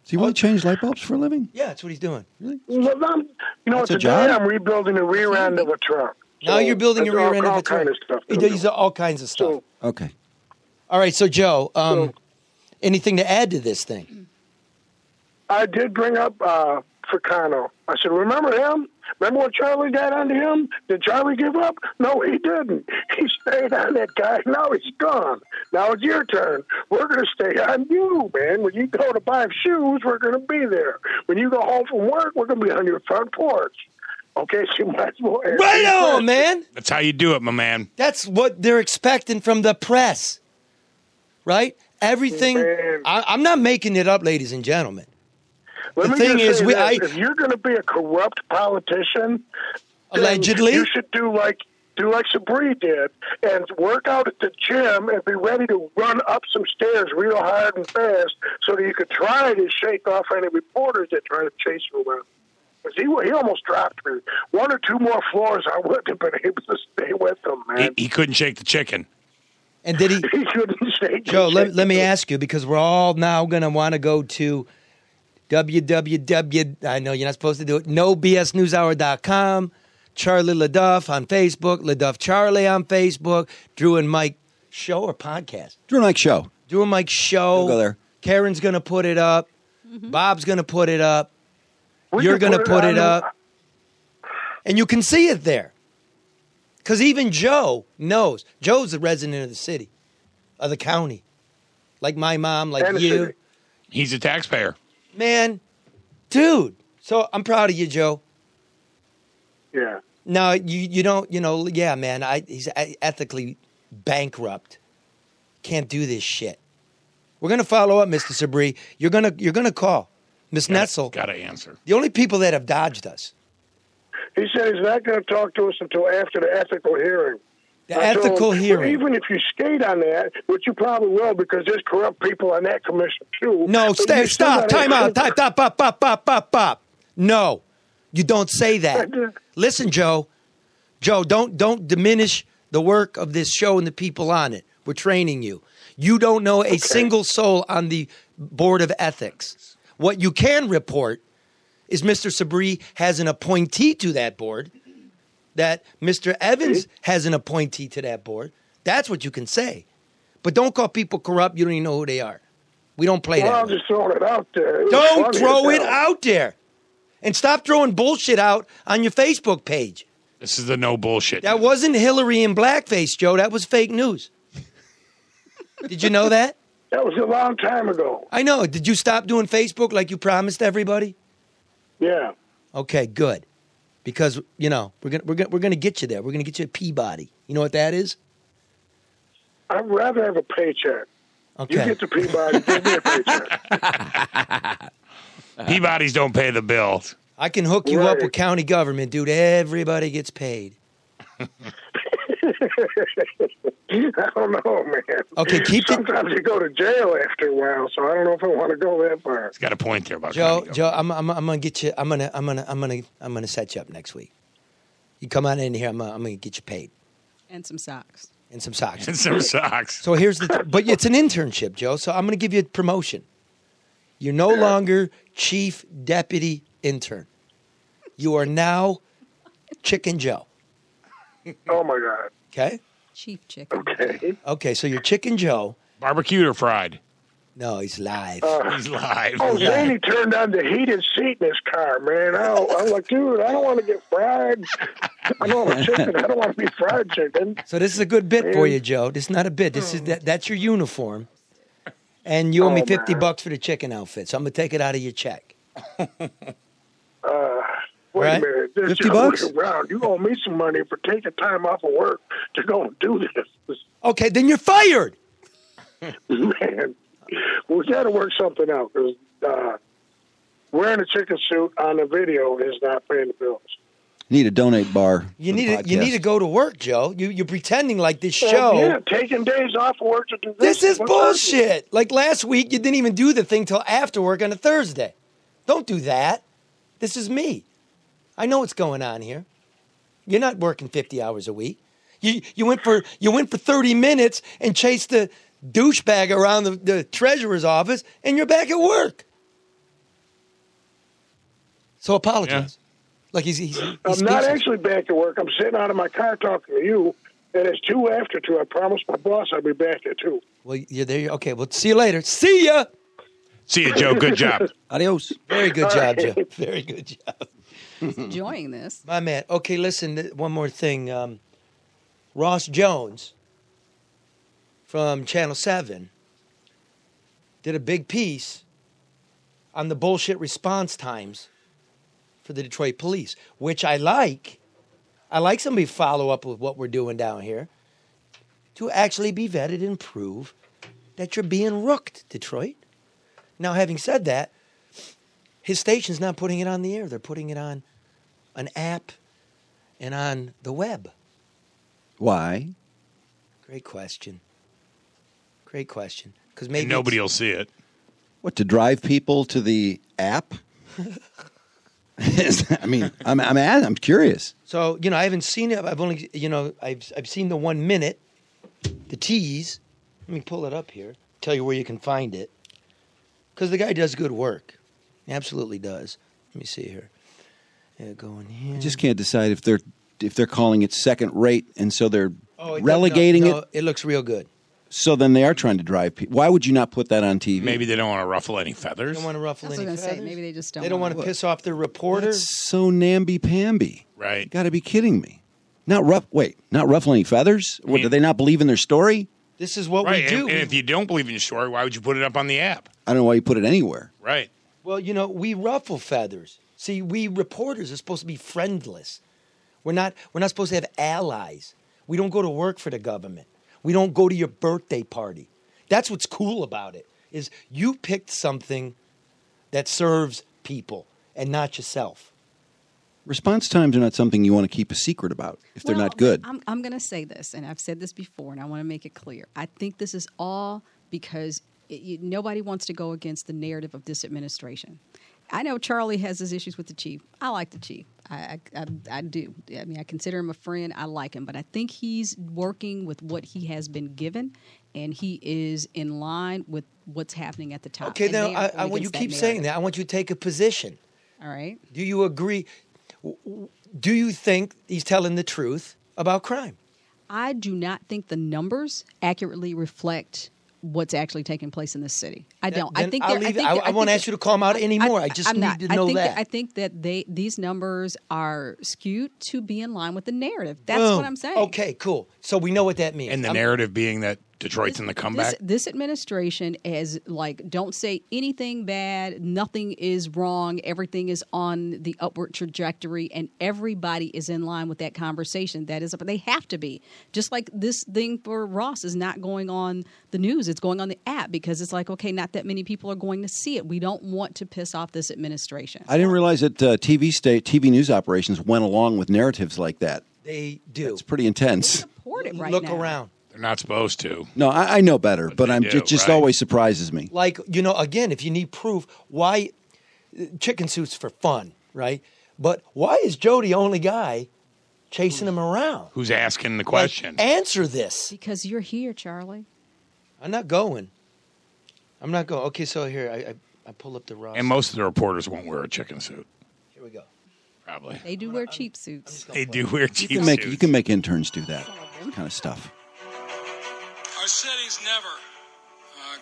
Does he really change light bulbs for a living? Yeah, that's what he's doing. Really? Well, today I'm rebuilding the rear end of a truck. Now you're building a rear end of a truck. He does all kinds of stuff. Okay. All right, so Joe, anything to add to this thing? I did bring up Facano. I said, remember him? Remember when Charlie got onto him? Did Charlie give up? No, he didn't. He stayed on that guy. Now he's gone. Now it's your turn. We're going to stay on you, man. When you go to buy shoes, we're going to be there. When you go home from work, we're going to be on your front porch. Okay, so you might as well. Right on, man. That's how you do it, my man. That's what they're expecting from the press, right? Everything. I'm not making it up, ladies and gentlemen. The thing is, if you're going to be a corrupt politician, allegedly, you should do like Sabri did and work out at the gym and be ready to run up some stairs real hard and fast so that you could try to shake off any reporters that try to chase you around. Because he almost dropped me. 1 or 2 more floors, I wouldn't have been able to stay with him, man. He couldn't shake the chicken. And did he? He couldn't shake Joe, the let me ask you, because we're all now going to want to go to www. I know you're not supposed to do it. NoBSNewsHour.com. Charlie LeDuff on Facebook. LeDuff Charlie on Facebook. Drew and Mike show or podcast? Drew and Mike show. Drew and Mike show. We'll go there. Karen's going to put it up. Mm-hmm. Bob's going to put it up. You're going to put it up. And you can see it there. Because even Joe knows. Joe's a resident of the city, of the county. Like my mom, like And the you. city. He's a taxpayer. Man, dude. So I'm proud of you, Joe. Yeah. No, you don't, yeah, man. He's ethically bankrupt. Can't do this shit. We're gonna follow up, Mr. Sabri. You're gonna call Miss Netzel. Got to answer. The only people that have dodged us. He said he's not going to talk to us until after the ethical hearing. The ethical hearing. Even if you skate on that, which you probably will, because there's corrupt people on that commission too. No, But you still stop. gotta- Time out. Stop. No, you don't say that. Listen, Joe. Joe, don't diminish the work of this show and the people on it. We're training you. You don't know a single soul on the Board of Ethics. What you can report is Mr. Sabri has an appointee to that board, that Mr. Evans has an appointee to that board. That's what you can say. But don't call people corrupt. You don't even know who they are. We don't play Well, that I'm way. just throwing it out there. It was Don't funny throw as it hell. out there. And stop throwing bullshit out on your Facebook page. This is the no bullshit. That wasn't Hillary in blackface, Joe. That was fake news. Did you know that? That was a long time ago. I know. Did you stop doing Facebook like you promised everybody? Yeah. Okay, good. Because, we're gonna get you there. We're gonna get you a Peabody. You know what that is? I'd rather have a paycheck. Okay. You get the Peabody, give me a paycheck. Peabodys don't pay the bills. I can hook you up Right. with county government, dude. Everybody gets paid. I don't know, man. Okay, Sometimes you go to jail after a while, so I don't know if I want to go that far. He's got a point there about Joe, I'm gonna get you. I'm gonna set you up next week. You come on in here. I'm gonna get you paid And some socks. and some socks. and some socks. So here's but it's an internship, Joe. So I'm gonna give you a promotion. You're no longer chief deputy intern. You are now Chicken Joe. Oh, my God. Okay. Chief chicken. Okay. Okay. So you're Chicken Joe. Barbecued or fried? No, he's live. He's live. Oh, Zaney turned on the heated seat in his car, man. I'm like, dude, I don't want to get fried. I don't want chicken. I don't want to be fried chicken. So this is a good bit for you, Joe. This is not a bit. This is that's your uniform, and you owe me $50 for the chicken outfit. So I'm gonna take it out of your check. Wait Right. a minute. This $50? is around. You owe me some money for taking time off of work to go and do this. Okay, then you're fired. Man, we got to work something out because wearing a chicken suit on a video is not paying the bills. Need a donate bar. You for the need to, you podcast. need to go to work, Joe. You're pretending like this show. Yeah, taking days off of work to do This is What's bullshit. Like last week, you didn't even do the thing till after work on a Thursday. Don't do that. This is me. I know what's going on here. You're not working 50 hours a week. You went for 30 minutes and chased the douchebag around the treasurer's office, and you're back at work. So apologize. Like he's I'm not speechless. actually back at work. I'm sitting out of my car talking to you, and it's 2 after 2. I promised my boss I'd be back at 2. Well, you're there. Okay, well, see you later. See ya. See you, Joe. Good job. Adios. Very good job, right. Joe. Very good job. He's enjoying this. My man. Okay, listen, one more thing. Ross Jones from Channel 7 did a big piece on the bullshit response times for the Detroit police, which I like. I like somebody to follow up with what we're doing down here to actually be vetted and prove that you're being rooked, Detroit. Now, having said that, his station's not putting it on the air. They're putting it on an app and on the web. Why? Great question. Great question. Because And maybe nobody it's- will see it. What, to drive people to the app? I mean, I'm curious. So, I haven't seen it. I've only, I've seen the 1 minute, the tease. Let me pull it up here, tell you where you can find it. Because the guy does good work. He absolutely does. Let me see here. Yeah, go in here. I just can't decide if they're calling it second rate, and so they're relegating it. It looks real good. So then they are trying to drive people. Why would you not put that on TV? Maybe they don't want to ruffle any feathers. They don't want to ruffle any feathers. Say, maybe they just don't. They don't want to piss off their reporter. That's so namby-pamby. Right. Got to be kidding me. Not ruffle any feathers? What, do they not believe in their story? This is what we do. And if you don't believe in your story, why would you put it up on the app? I don't know why you put it anywhere. Right. Well, we ruffle feathers. See, we reporters are supposed to be friendless. We're not supposed to have allies. We don't go to work for the government. We don't go to your birthday party. That's what's cool about it, is you picked something that serves people and not yourself. Response times are not something you want to keep a secret about if they're not good. I'm going to say this, and I've said this before, and I want to make it clear. I think this is all because nobody wants to go against the narrative of this administration. I know Charlie has his issues with the chief. I like the chief. I do. I mean, I consider him a friend. I like him. But I think he's working with what he has been given, and he is in line with what's happening at the top. Okay, now, I want you keep saying that. I want you to take a position. All right. Do you agree? Do you think he's telling the truth about crime? I do not think the numbers accurately reflect what's actually taking place in this city. I don't. I won't ask you to call him out anymore. I just need to know that. I think that these numbers are skewed to be in line with the narrative. That's what I'm saying. Okay, cool. So we know what that means. And the narrative being that Detroit's in the comeback? This administration is don't say anything bad, nothing is wrong, everything is on the upward trajectory, and everybody is in line with that conversation. They have to be. Just like this thing for Ross is not going on the news, it's going on the app because it's like, okay, not that many people are going to see it. We don't want to piss off this administration. I didn't realize that TV news operations went along with narratives like that. They do. It's pretty intense. They support it right Look now. around. They're not supposed to. No, I know better, but it just right? always surprises me. Like, again, if you need proof, why chicken suits for fun, right? But why is Joe the only guy chasing him around? Who's asking the question? Answer this. Because you're here, Charlie. I'm not going. Okay, so here, I pull up the roster. And most of the reporters won't wear a chicken suit. Here we go. Probably. They do wear cheap suits. They do wear cheap suits. You can make interns do that kind of stuff. Our city's never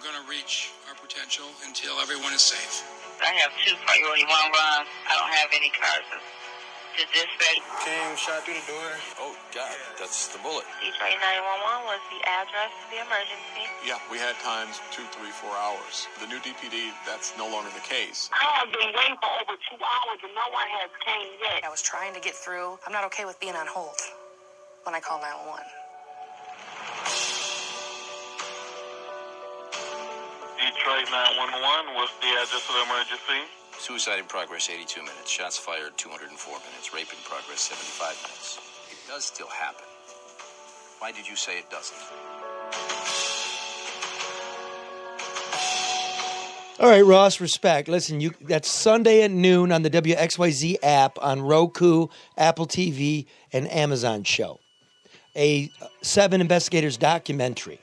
going to reach our potential until everyone is safe. I have 2 priority 1 runs. I don't have any cars to dispatch. Came shot through the door. Oh, God, that's the bullet. Detroit 911 was the address of the emergency. Yeah, we had times 2, 3, 4 hours. The new DPD, that's no longer the case. I have been waiting for over 2 hours and no one has came yet. I was trying to get through. I'm not okay with being on hold when I call 911. Detroit 911, what's the address of the emergency? Suicide in progress, 82 minutes. Shots fired, 204 minutes. Rape in progress, 75 minutes. It does still happen. Why did you say it doesn't? All right, Ross, respect. Listen, that's Sunday at noon on the WXYZ app on Roku, Apple TV, and Amazon show. A 7 investigators documentary.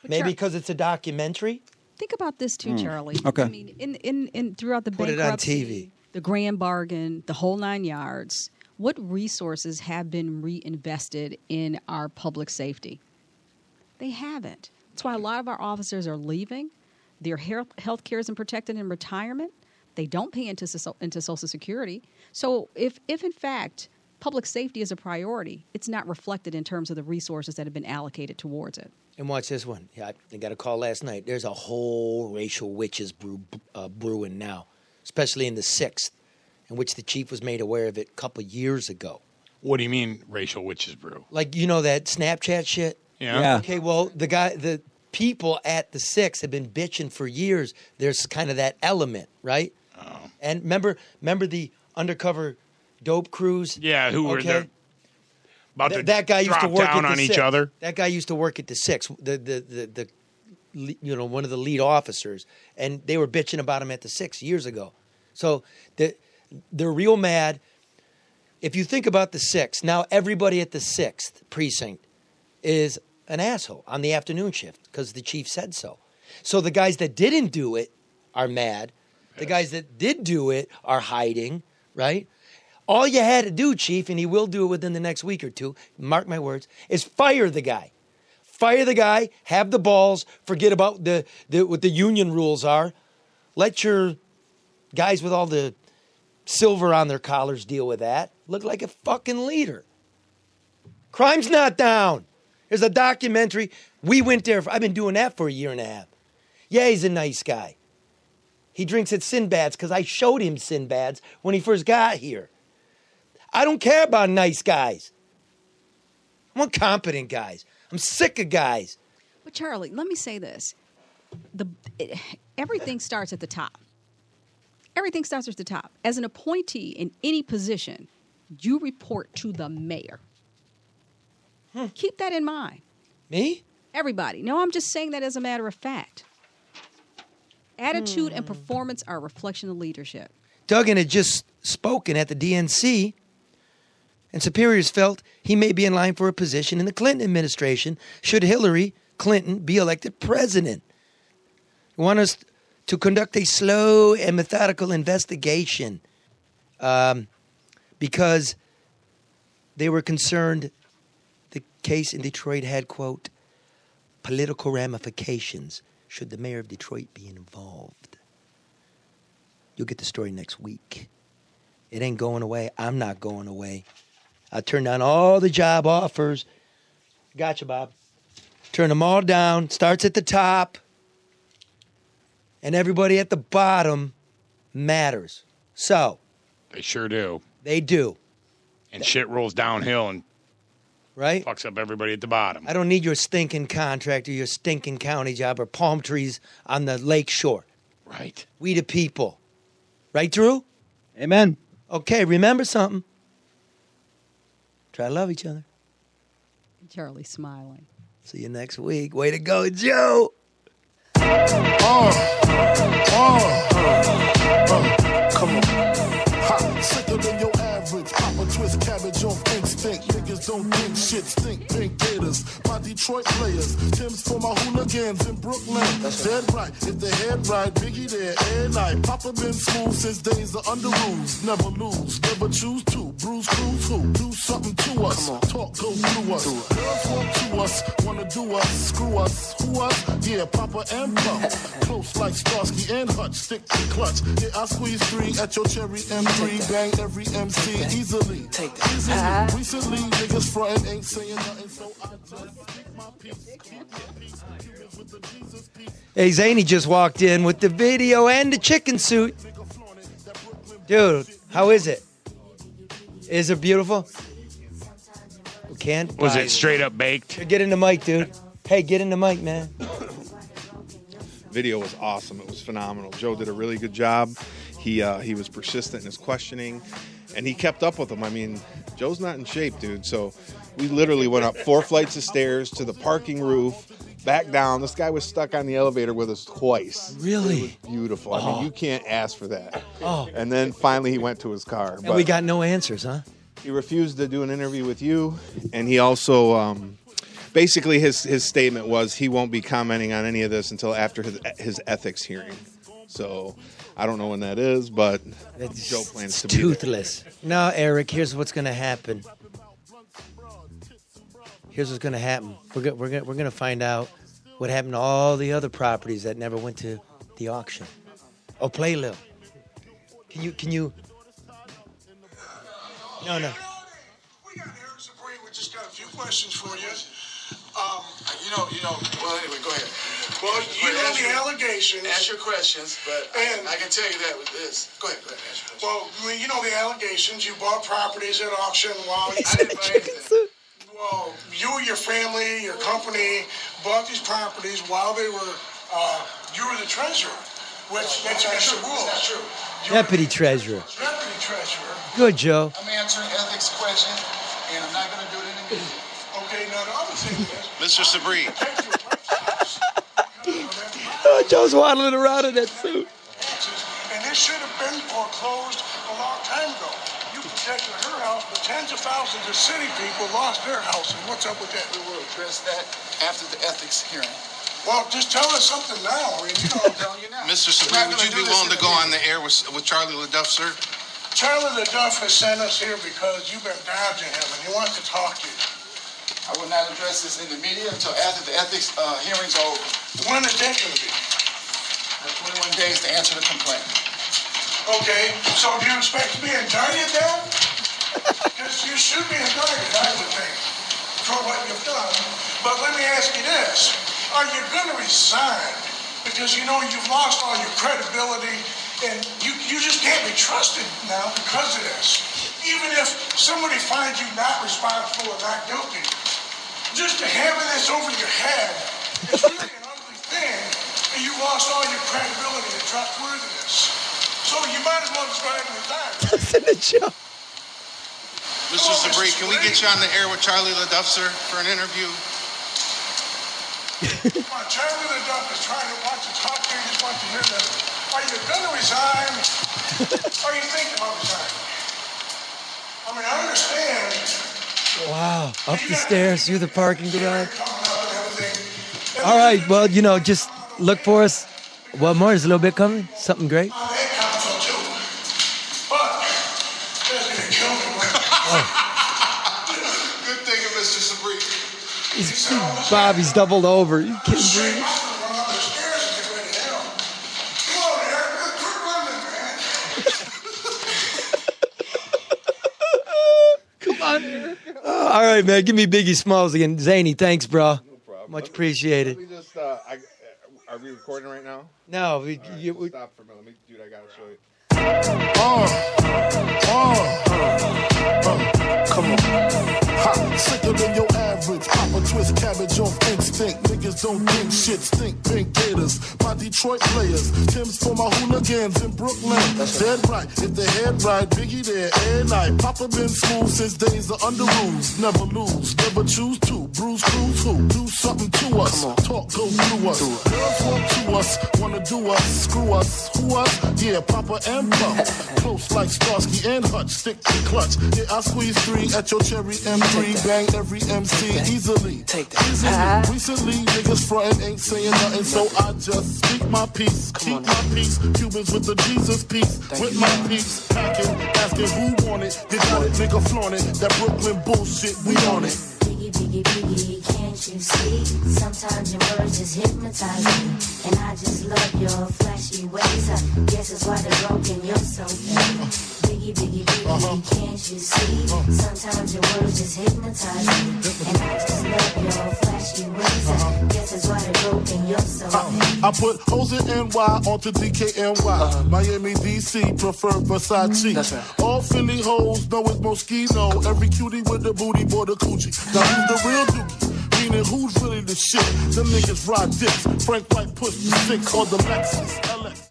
Maybe because it's a documentary. Think about this too, Charlie. Okay. I mean, in throughout the Put it on TV, the grand bargain, the whole 9 yards. What resources have been reinvested in our public safety? They haven't. That's why a lot of our officers are leaving. Their health care isn't protected in retirement. They don't pay into Social Security. So if in fact public safety is a priority, it's not reflected in terms of the resources that have been allocated towards it. And watch this one. Yeah, I got a call last night. There's a whole racial witches brewing now, especially in the 6th, in which the chief was made aware of it a couple years ago. What do you mean racial witches brew? Like, that Snapchat shit? Yeah. Okay, well, the people at the 6th have been bitching for years. There's kind of that element, right? Oh. And remember the undercover dope crews? Yeah, who were there? That guy used to work down at the on each 6th. other. That guy used to work at the 6th, the one of the lead officers, and they were bitching about him at the 6th years ago. So They're real mad. If you think about the 6th, now everybody at the 6th precinct is an asshole on the afternoon shift because the chief said so. So the guys that didn't do it are mad. The guys that did do it are hiding, right? All you had to do, Chief, and he will do it within the next week or two, mark my words, is fire the guy. Fire the guy, have the balls, forget about what the union rules are. Let your guys with all the silver on their collars deal with that. Look like a fucking leader. Crime's not down. There's a documentary. We went there. I've been doing that for a year and a half. Yeah, he's a nice guy. He drinks at Sinbad's because I showed him Sinbad's when he first got here. I don't care about nice guys. I want competent guys. I'm sick of guys. But Charlie, let me say this. Everything starts at the top. Everything starts at the top. As an appointee in any position, you report to the mayor. Keep that in mind. Me? Everybody. No, I'm just saying that as a matter of fact. Attitude and performance are a reflection of leadership. Duggan had just spoken at the DNC, and superiors felt he may be in line for a position in the Clinton administration should Hillary Clinton be elected president. They want us to conduct a slow and methodical investigation because they were concerned the case in Detroit had, quote, political ramifications should the mayor of Detroit be involved. You'll get the story next week. It ain't going away. I'm not going away. I turned down all the job offers. Gotcha, Bob. Turn them all down. Starts at the top. And everybody at the bottom matters. So. They sure do. They do. And shit rolls downhill and right? Fucks up everybody at the bottom. I don't need your stinking contract or your stinking county job or palm trees on the lake shore. Right. We the people. Right, Drew? Amen. Okay, remember something. Try to love each other. Charlie's smiling. See you next week. Way to go, Joe. Come on. Hot, sicker than your average. Papa twist cabbage on instinct. Niggas don't think shit, stink pink gators. My Detroit players. Tim's for my hooligans in Brooklyn. That's dead right. If the head right, Biggie there, air night. Papa been smooth since days of under rules. Never lose, never choose to. Bruise, cruise, who? Do something to us. Talk, go through us. Girls want to us, wanna do us, screw us. Who us? Yeah, Papa and Pump. Close like Starsky and Hutch. Stick to clutch. Yeah, I squeeze 3 at your cherry M3. Bang every MC easily. Take that. Easily. Recently, niggas frontin' ain't saying nothing, so I just speak my peace. Hey, Zany just walked in with the video and the chicken suit. Dude, how is it? Is it beautiful? We can't. Was it straight up baked? Get in the mic, dude. Hey, get in the mic, man. Video was awesome. It was phenomenal. Joe did a really good job. He was persistent in his questioning, and he kept up with him. I mean, Joe's not in shape, dude. So we literally went up 4 flights of stairs to the parking roof, back down. This guy was stuck on the elevator with us twice. Really? It was beautiful. I mean, you can't ask for that. Oh. And then finally he went to his car. And we got no answers, huh? He refused to do an interview with you, and he also basically his statement was he won't be commenting on any of this until after his ethics hearing. So I don't know when that is, but Joe plans to be toothless. No, Eric, here's what's going to happen. Here's what's going to happen. We're going to find out what happened to all the other properties that never went to the auction. Oh, play Lil. Can you? No. We got Eric Sabrine. We just got a few questions for you. Well, anyway, go ahead. Well, you know the allegations. Ask your questions, but I can tell you that with this. Go ahead, ask your questions. Well, you know the allegations. You bought properties at auction while I didn't buy anything. Well, you, your family, your company bought these properties while they were, you were the treasurer, which that's against the rules. That's not true. Deputy treasurer. Deputy treasurer. Good, Joe. I'm answering ethics question, and I'm not going to do it in a meeting. Okay, now the other thing is... Mr. Sabrine. Oh, Joe's waddling around in that suit. And this should have been foreclosed a long time ago. You protected her house, but tens of thousands of city people lost their houses. What's up with that? We will address that after the ethics hearing. Well, just tell us something now. I mean, you know, I'm telling you now. Mr. Sabri, would you be willing to go on the air with Charlie LeDuff, sir? Charlie LeDuff has sent us here because you've been dodging him and he wants to talk to you. I will not address this in the media until after the ethics hearings are over. When is that going to be? I have 21 days to answer the complaint. Okay, so do you expect to be indicted then? Because you should be indicted, I would think, for what you've done. But let me ask you this. Are you going to resign? Because, you know, you've lost all your credibility and you just can't be trusted now because of this. Even if somebody finds you not responsible or not guilty, just having this over your head is really an ugly thing, and you lost all your credibility and trustworthiness. So you might as well just go ahead and resign. That's in the joke. Mr. Sabri, can we get you on the air with Charlie LeDuff, sir, for an interview? Charlie LeDuff is trying to want to talk to you. He just wants to hear this. Are you going to resign? Or are you thinking about resigning? I mean, I understand. Wow. Up the stairs, through the parking garage. All right. Well, you know, just look for us. What more? Is a little bit coming? Something great? But that's going to kill me. Good thinking, Mr. Sabri. Bobby's doubled over. You can't breathe. Come on. All right, man. Give me Biggie Smalls again. Zany, thanks, bro. No problem. Much appreciated. Let me just, are we recording right now? No. We stop for a minute. Dude, I got to show you. Come on. Sicker than your average. Papa twist cabbage off instinct. Niggas don't think shit. Stink pink gators. My Detroit players. Tim's for my hooligans in Brooklyn. Dead right. If the head right, Biggie there every night. Papa been smooth since days of under rules. Never lose. Never choose to. Bruise, cruise, who? Do something to us. Talk, go through us. Girls want to us. Wanna do us. Screw us. Who us? Yeah, Papa and Pump. Close like Starsky and Hutch. Stick to clutch. Yeah, I squeeze 3 at your cherry M3. Bang every MC easily. Easily. Recently, niggas frontin' ain't saying nothing, so I just speak my peace. Keep my peace. Cubans with the Jesus peace. With my peace. Packing, asking who want it. You got it, nigga flaunt it. That Brooklyn bullshit, we on it. Biggie, biggie, biggie, can't you see? Sometimes your words just hypnotize me. And I just love your flashy ways. I guess it's why they're broken, you're so fake. Biggie, biggie, biggie, can't you see? Sometimes your words just hypnotize me. And I just love your flashy ways. I guess it's why they're broken, you're so fake. I put hoes in NY onto DKNY. Miami, DC, prefer Versace. That's right. All Philly hoes know it's Moschino. Every cutie with the booty for the coochie. Now who's the real dookie? Meaning who's really the shit? Them niggas ride dicks. Frank White push the 6 on the Lexus.